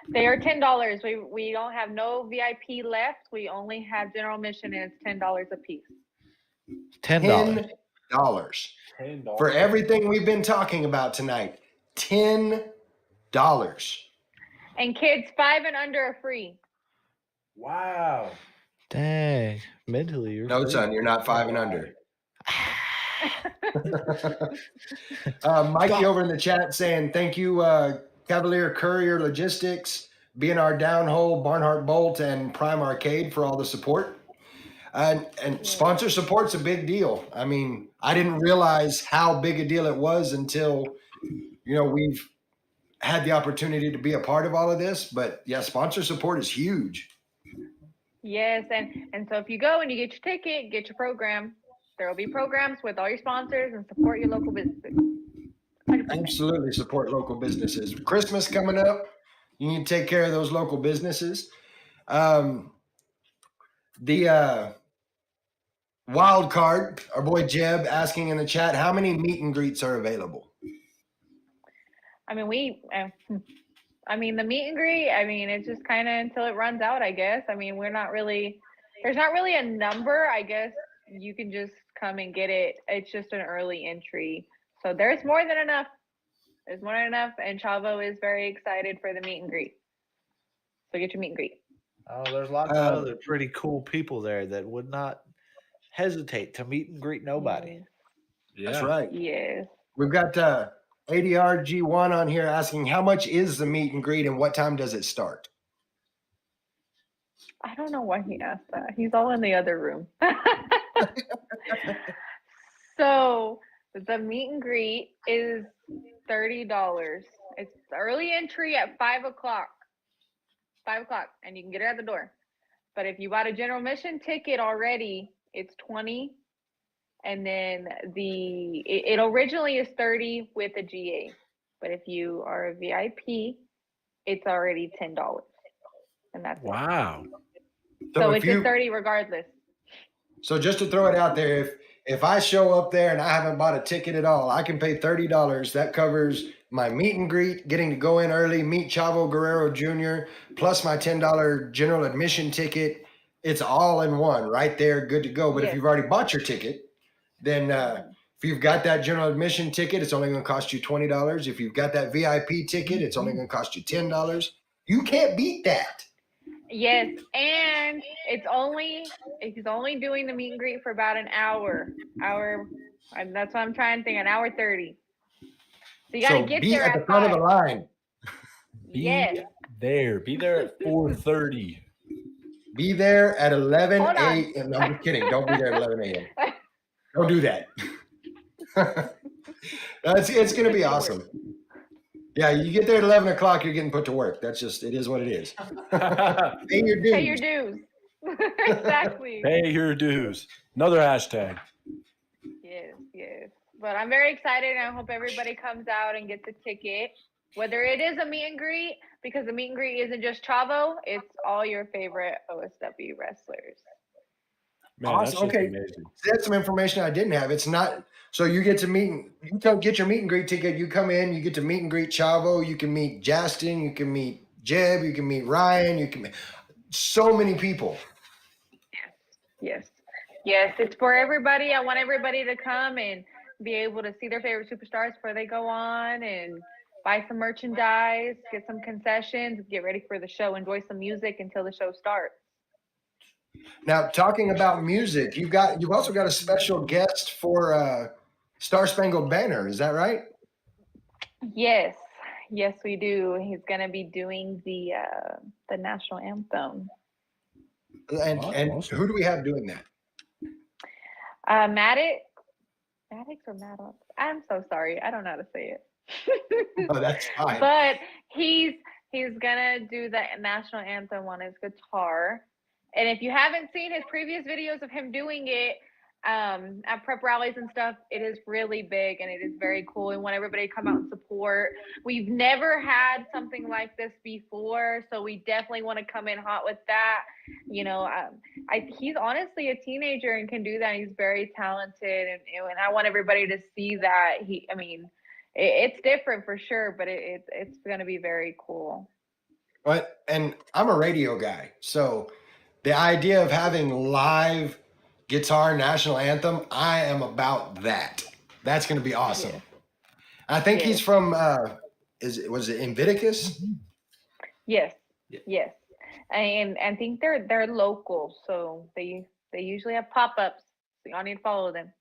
[SPEAKER 8] They are $10. We don't have no VIP left. We only have general admission, and it's $10 a piece.
[SPEAKER 7] $10.
[SPEAKER 1] $10 for everything we've been talking about tonight. $10.
[SPEAKER 8] And kids 5 and under are free.
[SPEAKER 3] wow.
[SPEAKER 7] Dang. Mentally, you're
[SPEAKER 1] No,
[SPEAKER 7] free.
[SPEAKER 1] son, you're not 5 and under. Mikey over in the chat saying, thank you, Cavalier Courier Logistics, B&R Downhole, Barnhart Bolt, and Prime Arcade for all the support. And sponsor support's a big deal. I mean, I didn't realize how big a deal it was until, we've had the opportunity to be a part of all of this. But yeah, sponsor support is huge.
[SPEAKER 8] Yes, and so if you go and you get your ticket, get your program. There will be programs with all your sponsors and support your local businesses. 100%.
[SPEAKER 1] Absolutely support local businesses. Christmas coming up, you need to take care of those local businesses. The wild card, our boy Jeb asking in the chat, how many meet and greets are available?
[SPEAKER 8] I mean, the meet and greet, it's just kind of until it runs out, I guess. There's not really a number. I guess you can just come and get it. It's just an early entry. So there's more than enough. There's more than enough. And Chavo is very excited for the meet and greet. So get your meet and greet.
[SPEAKER 7] Oh, there's lots of other pretty cool people there that would not hesitate to meet and greet nobody.
[SPEAKER 10] Yeah.
[SPEAKER 1] That's right.
[SPEAKER 8] Yes.
[SPEAKER 1] We've got ADR G1 on here asking, how much is the meet and greet and what time does it start?
[SPEAKER 8] I don't know why he asked that. He's all in the other room. So the meet and greet is $30. It's early entry at 5 o'clock. 5 o'clock, and you can get it at the door. But if you bought a general admission ticket already, it's $20. And then it originally is $30 with a GA. But if you are a VIP, it's already $10. And that's it.
[SPEAKER 3] Wow.
[SPEAKER 8] So it's just $30 regardless.
[SPEAKER 1] So just to throw it out there, if I show up there and I haven't bought a ticket at all, I can pay $30. That covers my meet and greet, getting to go in early, meet Chavo Guerrero Jr., plus my $10 general admission ticket. It's all in one right there, good to go. But if you've already bought your ticket, then if you've got that general admission ticket, it's only going to cost you $20. If you've got that VIP ticket, it's only going to cost you $10. You can't beat that.
[SPEAKER 8] Yes, and he's only doing the meet and greet for about an hour. That's what I'm trying to think. An hour 30. So you got to get
[SPEAKER 1] be
[SPEAKER 8] there
[SPEAKER 1] at the front of the line.
[SPEAKER 3] Be there at 4:30.
[SPEAKER 1] Be there at 11
[SPEAKER 8] Hold on.
[SPEAKER 1] a.m. No, I'm just kidding. Don't be there at 11 a.m. Don't do that. It's going to be awesome. Yeah, you get there at 11 o'clock, you're getting put to work. That's just, it is what it is. Pay your dues.
[SPEAKER 8] Pay your dues. Exactly.
[SPEAKER 3] Pay your dues. Another hashtag.
[SPEAKER 8] Yes. But I'm very excited, and I hope everybody comes out and gets a ticket. Whether it is a meet and greet, because the meet and greet isn't just Chavo, it's all your favorite OSW wrestlers.
[SPEAKER 3] Man,
[SPEAKER 1] awesome. Okay.
[SPEAKER 3] Amazing.
[SPEAKER 1] That's some information I didn't have. It's not, so you get to you don't get your meet and greet ticket. You come in, you get to meet and greet Chavo. You can meet Justin. You can meet Jeb. You can meet Ryan. You can meet so many people.
[SPEAKER 8] Yes. It's for everybody. I want everybody to come and be able to see their favorite superstars before they go on and buy some merchandise, get some concessions, get ready for the show, enjoy some music until the show starts.
[SPEAKER 1] Now, talking about music, you've also got a special guest for Star Spangled Banner. Is that right?
[SPEAKER 8] Yes, we do. He's going to be doing the national anthem.
[SPEAKER 1] And
[SPEAKER 3] awesome.
[SPEAKER 1] Who do we have doing that?
[SPEAKER 8] Maddox or Maddox? I'm so sorry. I don't know how to say it.
[SPEAKER 1] Oh, that's fine.
[SPEAKER 8] But he's gonna do the national anthem on his guitar. And if you haven't seen his previous videos of him doing it at prep rallies and stuff, it is really big and it is very cool. And want everybody to come out and support. We've never had something like this before, so we definitely want to come in hot with that. You know, he's honestly a teenager and can do that. He's very talented, and I want everybody to see that. It's different for sure, but it's going to be very cool.
[SPEAKER 1] But and I'm a radio guy, so the idea of having live guitar national anthem, I am about that. That's going to be awesome. Yeah. I think he's from was it Invictus?
[SPEAKER 8] Yes. And I think they're local, so they usually have pop-ups, so y'all need to follow them.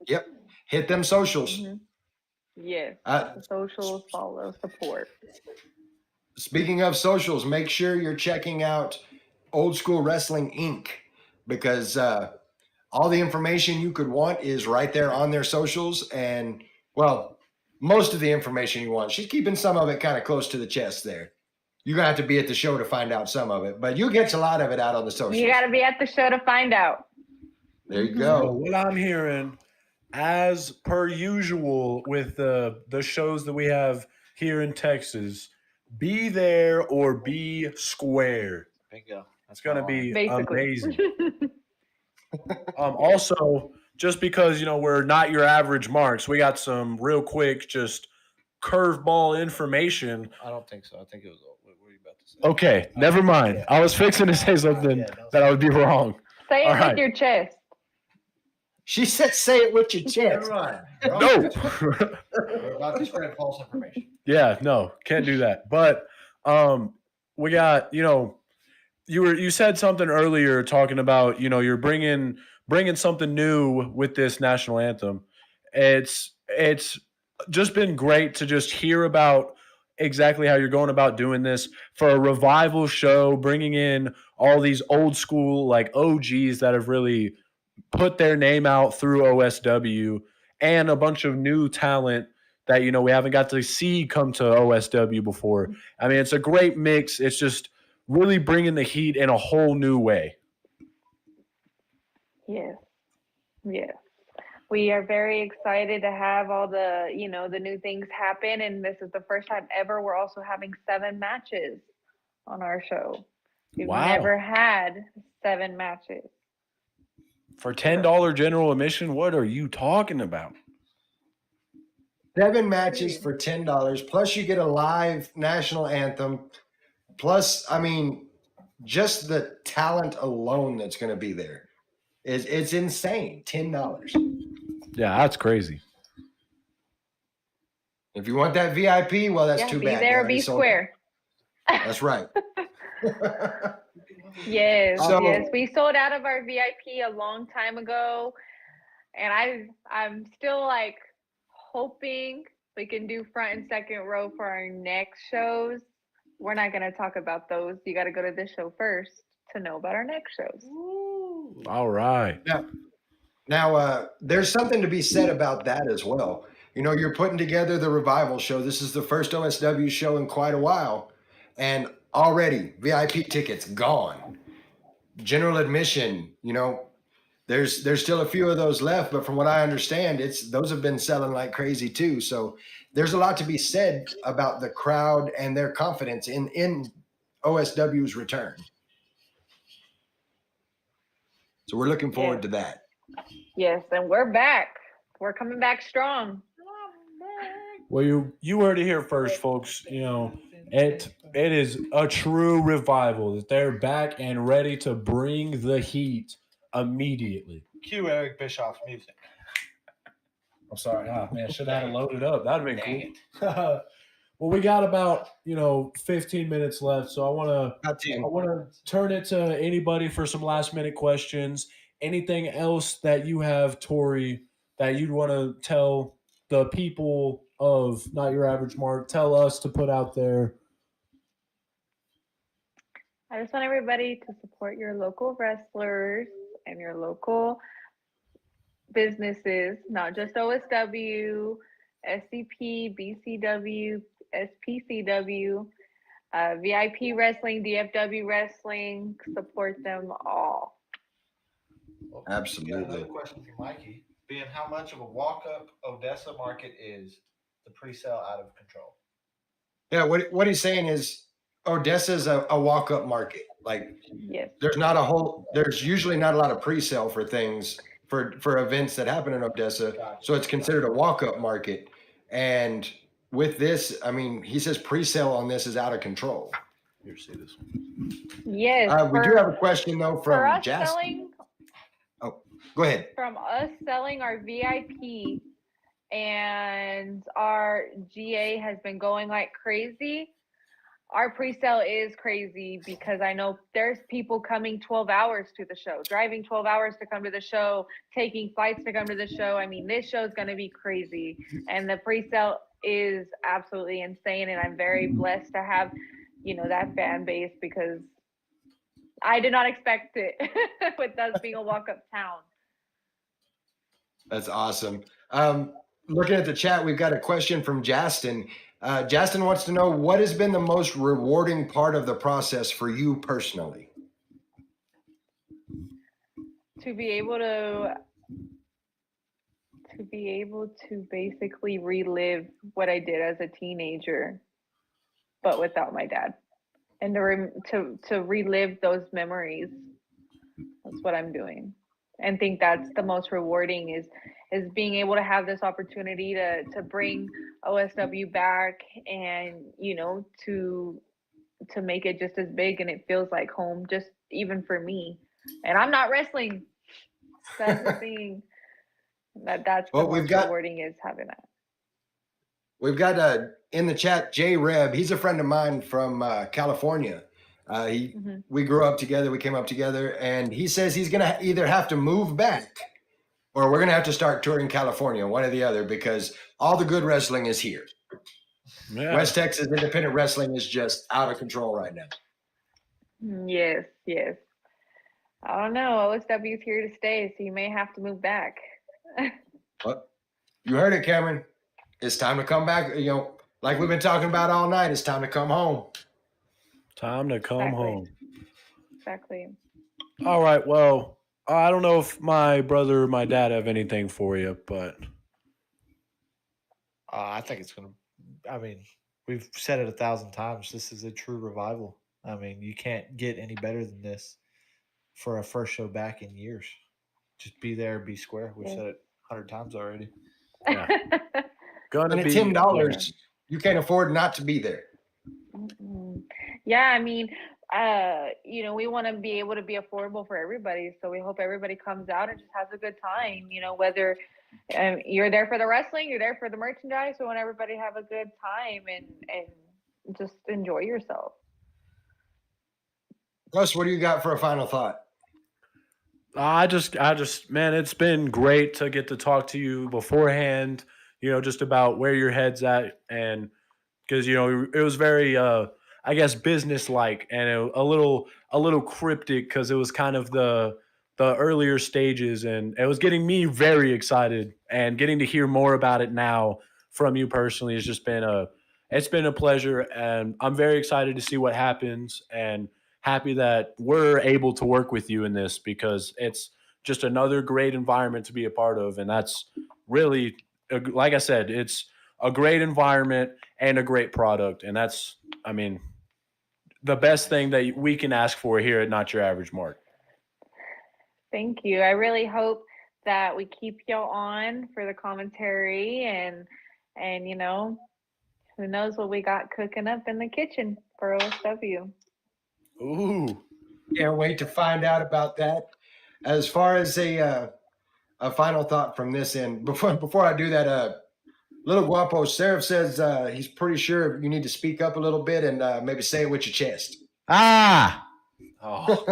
[SPEAKER 1] Yep. Hit them socials.
[SPEAKER 8] Mm-hmm. Yes. Socials, follow, support.
[SPEAKER 1] Speaking of socials, make sure you're checking out Old School Wrestling Inc. because all the information you could want is right there on their socials. And, well, most of the information you want. She's keeping some of it kind of close to the chest there. You're going to have to be at the show to find out some of it, but you'll get a lot of it out on the socials.
[SPEAKER 8] You got to be at the show to find out.
[SPEAKER 1] There you go.
[SPEAKER 3] So what I'm hearing, as per usual with the shows that we have here in Texas, be there or be square.
[SPEAKER 7] Bingo.
[SPEAKER 3] It's going to be
[SPEAKER 8] Basically.
[SPEAKER 3] amazing. Also, just because, we're not your average marks, we got some real quick, just curveball information.
[SPEAKER 7] I don't think so. I think it was. What were you about to say?
[SPEAKER 3] Okay, never mind. I was fixing to say something that I would be wrong.
[SPEAKER 8] Say it
[SPEAKER 3] All
[SPEAKER 8] with
[SPEAKER 3] right.
[SPEAKER 8] your chest.
[SPEAKER 1] She said, "Say it with your chest."
[SPEAKER 3] No.
[SPEAKER 4] We're about to spread false information.
[SPEAKER 3] Yeah, no, can't do that. But we got, you said something earlier talking about, you're bringing something new with this national anthem. It's just been great to just hear about exactly how you're going about doing this for a revival show, bringing in all these old school like OGs that have really put their name out through OSW, and a bunch of new talent that we haven't got to see come to OSW before. I mean, it's a great mix. It's just really bringing the heat in a whole new way.
[SPEAKER 8] Yes. Yes. We are very excited to have all the, the new things happen. And this is the first time ever we're also having 7 matches on our show. We've
[SPEAKER 3] Wow.
[SPEAKER 8] never had 7 matches.
[SPEAKER 3] For $10 general admission, what are you talking about?
[SPEAKER 1] 7 matches for $10. Plus, you get a live national anthem. Plus, I mean, just the talent alone that's going to be there it's insane. $10.
[SPEAKER 3] Yeah, that's crazy.
[SPEAKER 1] If you want that VIP, well, that's too
[SPEAKER 8] be
[SPEAKER 1] bad.
[SPEAKER 8] there,
[SPEAKER 1] They already
[SPEAKER 8] be
[SPEAKER 1] sold
[SPEAKER 8] square.
[SPEAKER 1] it. That's right.
[SPEAKER 8] Yes,
[SPEAKER 1] So-
[SPEAKER 8] yes. We sold out of our VIP a long time ago. And I'm still like hoping we can do front and second row for our next shows. We're not going to talk about those. You got to go to this show first to know about our next shows.
[SPEAKER 3] All right.
[SPEAKER 1] Now, there's something to be said about that as well. You're putting together the Revival show. This is the first OSW show in quite a while. And already VIP tickets gone. General admission, there's still a few of those left, but from what I understand, those have been selling like crazy too. So there's a lot to be said about the crowd and their confidence in OSW's return. So we're looking forward to that.
[SPEAKER 8] Yes, and we're back. We're coming back strong.
[SPEAKER 3] Well, you heard it here first, folks. It is a true revival that they're back and ready to bring the heat immediately.
[SPEAKER 7] Cue Eric Bischoff's music.
[SPEAKER 3] I'm sorry. Oh, man, should have had it loaded up. That'd have been cool. Well, we got about 15 minutes left, so I want to turn it to anybody for some last minute questions. Anything else that you have, Tori, that you'd want to tell the people of Not Your Average Mark? Tell us to put out there.
[SPEAKER 8] I just want everybody to support your local wrestlers and your local businesses, not just OSW, SCP, BCW, SPCW, VIP Wrestling, DFW Wrestling. Support them all.
[SPEAKER 1] Absolutely.
[SPEAKER 7] Another question from Mikey, being how much of a walk-up Odessa market is the pre-sale out of control?
[SPEAKER 1] Yeah, what he's saying is Odessa is a walk-up market. Like,
[SPEAKER 8] yes,
[SPEAKER 1] there's usually not a lot of pre-sale for things for events that happen in Odessa. So it's considered a walk-up market. And with this, I mean, he says pre-sale on this is out of control.
[SPEAKER 3] Here, see this one.
[SPEAKER 8] yes.
[SPEAKER 1] We do have a question though
[SPEAKER 8] for
[SPEAKER 1] from
[SPEAKER 8] us
[SPEAKER 1] Jasper.
[SPEAKER 8] selling.
[SPEAKER 1] Oh, go ahead.
[SPEAKER 8] From us selling our VIP, and our GA has been going like crazy. Our pre-sale is crazy because I know there's people coming 12 hours to the show, driving 12 hours to come to the show, taking flights to come to the show. I mean, this show is going to be crazy. And the pre-sale is absolutely insane. And I'm very blessed to have, that fan base because I did not expect it with us being a walk-up town.
[SPEAKER 1] That's awesome. Looking at the chat, we've got a question from Justin. Justin wants to know what has been the most rewarding part of the process for you personally?
[SPEAKER 8] To be able to basically relive what I did as a teenager, but without my dad. and to relive those memories. That's what I'm doing, and think that's the most rewarding is being able to have this opportunity to bring OSW back, and to make it just as big, and it feels like home, just even for me. And I'm not wrestling. That's the thing. That's the
[SPEAKER 1] Well, we've
[SPEAKER 8] most
[SPEAKER 1] got
[SPEAKER 8] rewarding, is having that.
[SPEAKER 1] we've got in the chat Jay Reb. He's a friend of mine from California. We grew up together. We came up together, and he says he's gonna either have to move back or we're gonna have to start touring California, one or the other, because all the good wrestling is here.
[SPEAKER 3] Yeah.
[SPEAKER 1] West Texas independent wrestling is just out of control right now.
[SPEAKER 8] Yes, yes. I don't know. OSW is here to stay, so you may have to move back.
[SPEAKER 1] But you heard it, Cameron. It's time to come back. Like we've been talking about all night, it's time to come home.
[SPEAKER 3] Time to come home.
[SPEAKER 8] Exactly.
[SPEAKER 3] All right. Well, I don't know if my brother or my dad have anything for you, but
[SPEAKER 7] I think it's going to, I mean, we've said it 1,000 times. This is a true revival. I mean, you can't get any better than this for a first show back in years. Just be there, be square. We've said it 100 times already.
[SPEAKER 3] yeah.
[SPEAKER 1] And at $10, you can't afford not to be there.
[SPEAKER 8] Yeah, I mean, we want to be able to be affordable for everybody. So we hope everybody comes out and just has a good time. Whether you're there for the wrestling, you're there for the merchandise, we want everybody to have a good time and just enjoy yourself.
[SPEAKER 1] Russ, what do you got for a final thought?
[SPEAKER 3] I just, man, it's been great to get to talk to you beforehand, just about where your head's at. And because, it was very, I guess, business-like and a little cryptic, because it was kind of the earlier stages, and it was getting me very excited, and getting to hear more about it now from you personally has just been it's been a pleasure. And I'm very excited to see what happens, and happy that we're able to work with you in this, because it's just another great environment to be a part of. And that's really, like I said, it's a great environment and a great product. And that's, I mean, the best thing that we can ask for here at Not Your Average Mark.
[SPEAKER 8] Thank you. I really hope that we keep y'all on for the commentary, and who knows what we got cooking up in the kitchen for OSW.
[SPEAKER 3] Ooh.
[SPEAKER 1] Can't wait to find out about that. As far as a final thought from this end, before I do that, Little Guapo, Seraph says he's pretty sure you need to speak up a little bit and maybe say it with your chest.
[SPEAKER 3] Ah!
[SPEAKER 1] Oh.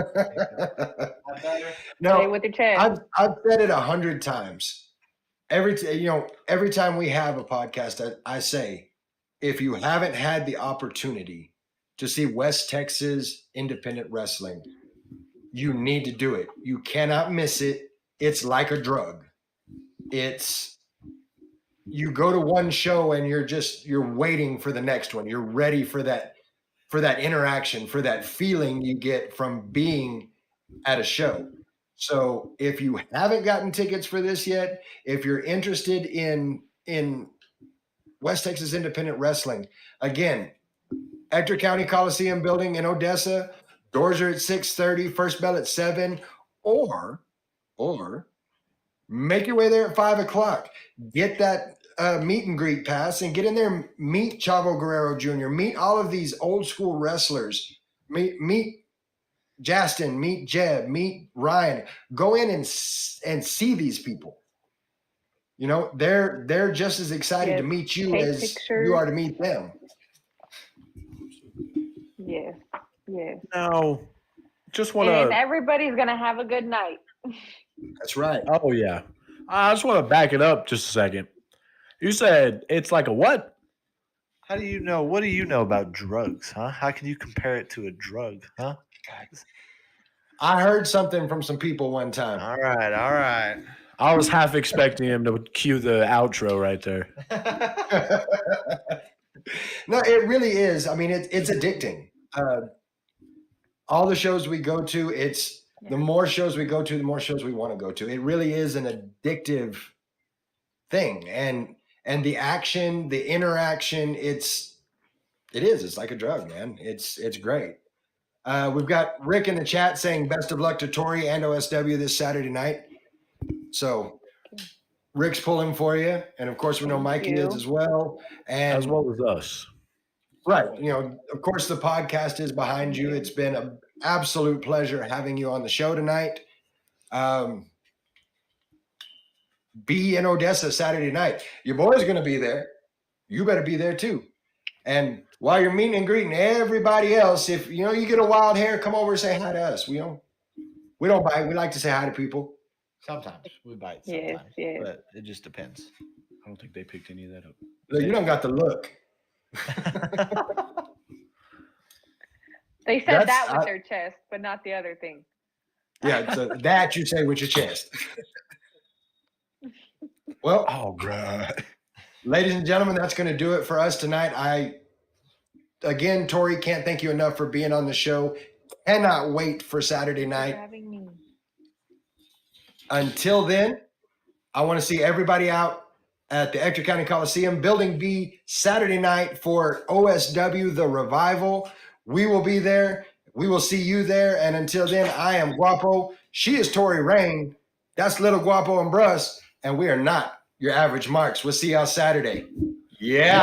[SPEAKER 8] No, say it with your chest.
[SPEAKER 1] I've said it 100 times. Every time we have a podcast, I say, if you haven't had the opportunity to see West Texas independent wrestling, you need to do it. You cannot miss it. It's like a drug. You go to one show and you're waiting for the next one. You're ready for that interaction, for that feeling you get from being at a show. So if you haven't gotten tickets for this yet, if you're interested in West Texas independent wrestling, again, Ector County Coliseum building in Odessa. Doors are at 6:30, first bell at 7, or make your way there at 5 o'clock. Get that meet and greet pass and get in there. Meet Chavo Guerrero Jr. Meet all of these old school wrestlers. Meet Justin. Meet Jeb. Meet Ryan. Go in and see these people. They're just as excited to meet you as you are to meet them.
[SPEAKER 8] Yes.
[SPEAKER 3] Now, just want to.
[SPEAKER 8] And everybody's gonna have a good night.
[SPEAKER 1] That's right.
[SPEAKER 3] Oh yeah. I just want to back it up just a second. You said it's like a what?
[SPEAKER 7] How do you know? What do you know about drugs, huh? How can you compare it to a drug, huh?
[SPEAKER 1] I heard something from some people one time.
[SPEAKER 7] All right.
[SPEAKER 3] I was half expecting him to cue the outro right there.
[SPEAKER 1] No, it really is. I mean, it's addicting. All the shows we go to, the more shows we go to, the more shows we want to go to. It really is an addictive thing. And the action, the interaction, it's It is. It's like a drug, man. It's great. We've got Rick in the chat saying best of luck to Tori and OSW this Saturday night. So Rick's pulling for you. And of course, we know
[SPEAKER 8] Thank
[SPEAKER 1] Mikey
[SPEAKER 8] you.
[SPEAKER 1] is as well. And
[SPEAKER 3] As well as us.
[SPEAKER 1] right. You know, of course, the podcast is behind you. It's been an absolute pleasure having you on the show tonight. Be in Odessa Saturday night. Your boy's going to be there. You better be there too. And while you're meeting and greeting everybody else, if you know you get a wild hair, come over and say hi to us. We don't bite. We like to say hi to people.
[SPEAKER 7] Sometimes we bite.
[SPEAKER 8] Yes,
[SPEAKER 7] Sometimes,
[SPEAKER 8] yes.
[SPEAKER 7] but it just depends.
[SPEAKER 9] I don't think they picked any of that up.
[SPEAKER 1] Look, you don't got the look.
[SPEAKER 8] They said that with their chest, but not the other thing.
[SPEAKER 1] Yeah, so that you say with your chest. Well,
[SPEAKER 9] All right.
[SPEAKER 1] ladies and gentlemen, that's going to do it for us tonight. Again, Tori, can't thank you enough for being on the show. Cannot wait for Saturday
[SPEAKER 8] Thanks
[SPEAKER 1] night.
[SPEAKER 8] for having me.
[SPEAKER 1] Until then, I want to see everybody out at the Ector County Coliseum, Building B, Saturday night for OSW The Revival. We will be there. We will see you there. And until then, I am Guapo. She is Tori Raine. That's Little Guapo and Bruss. And we are not your average marks. We'll see y'all Saturday. Yeah.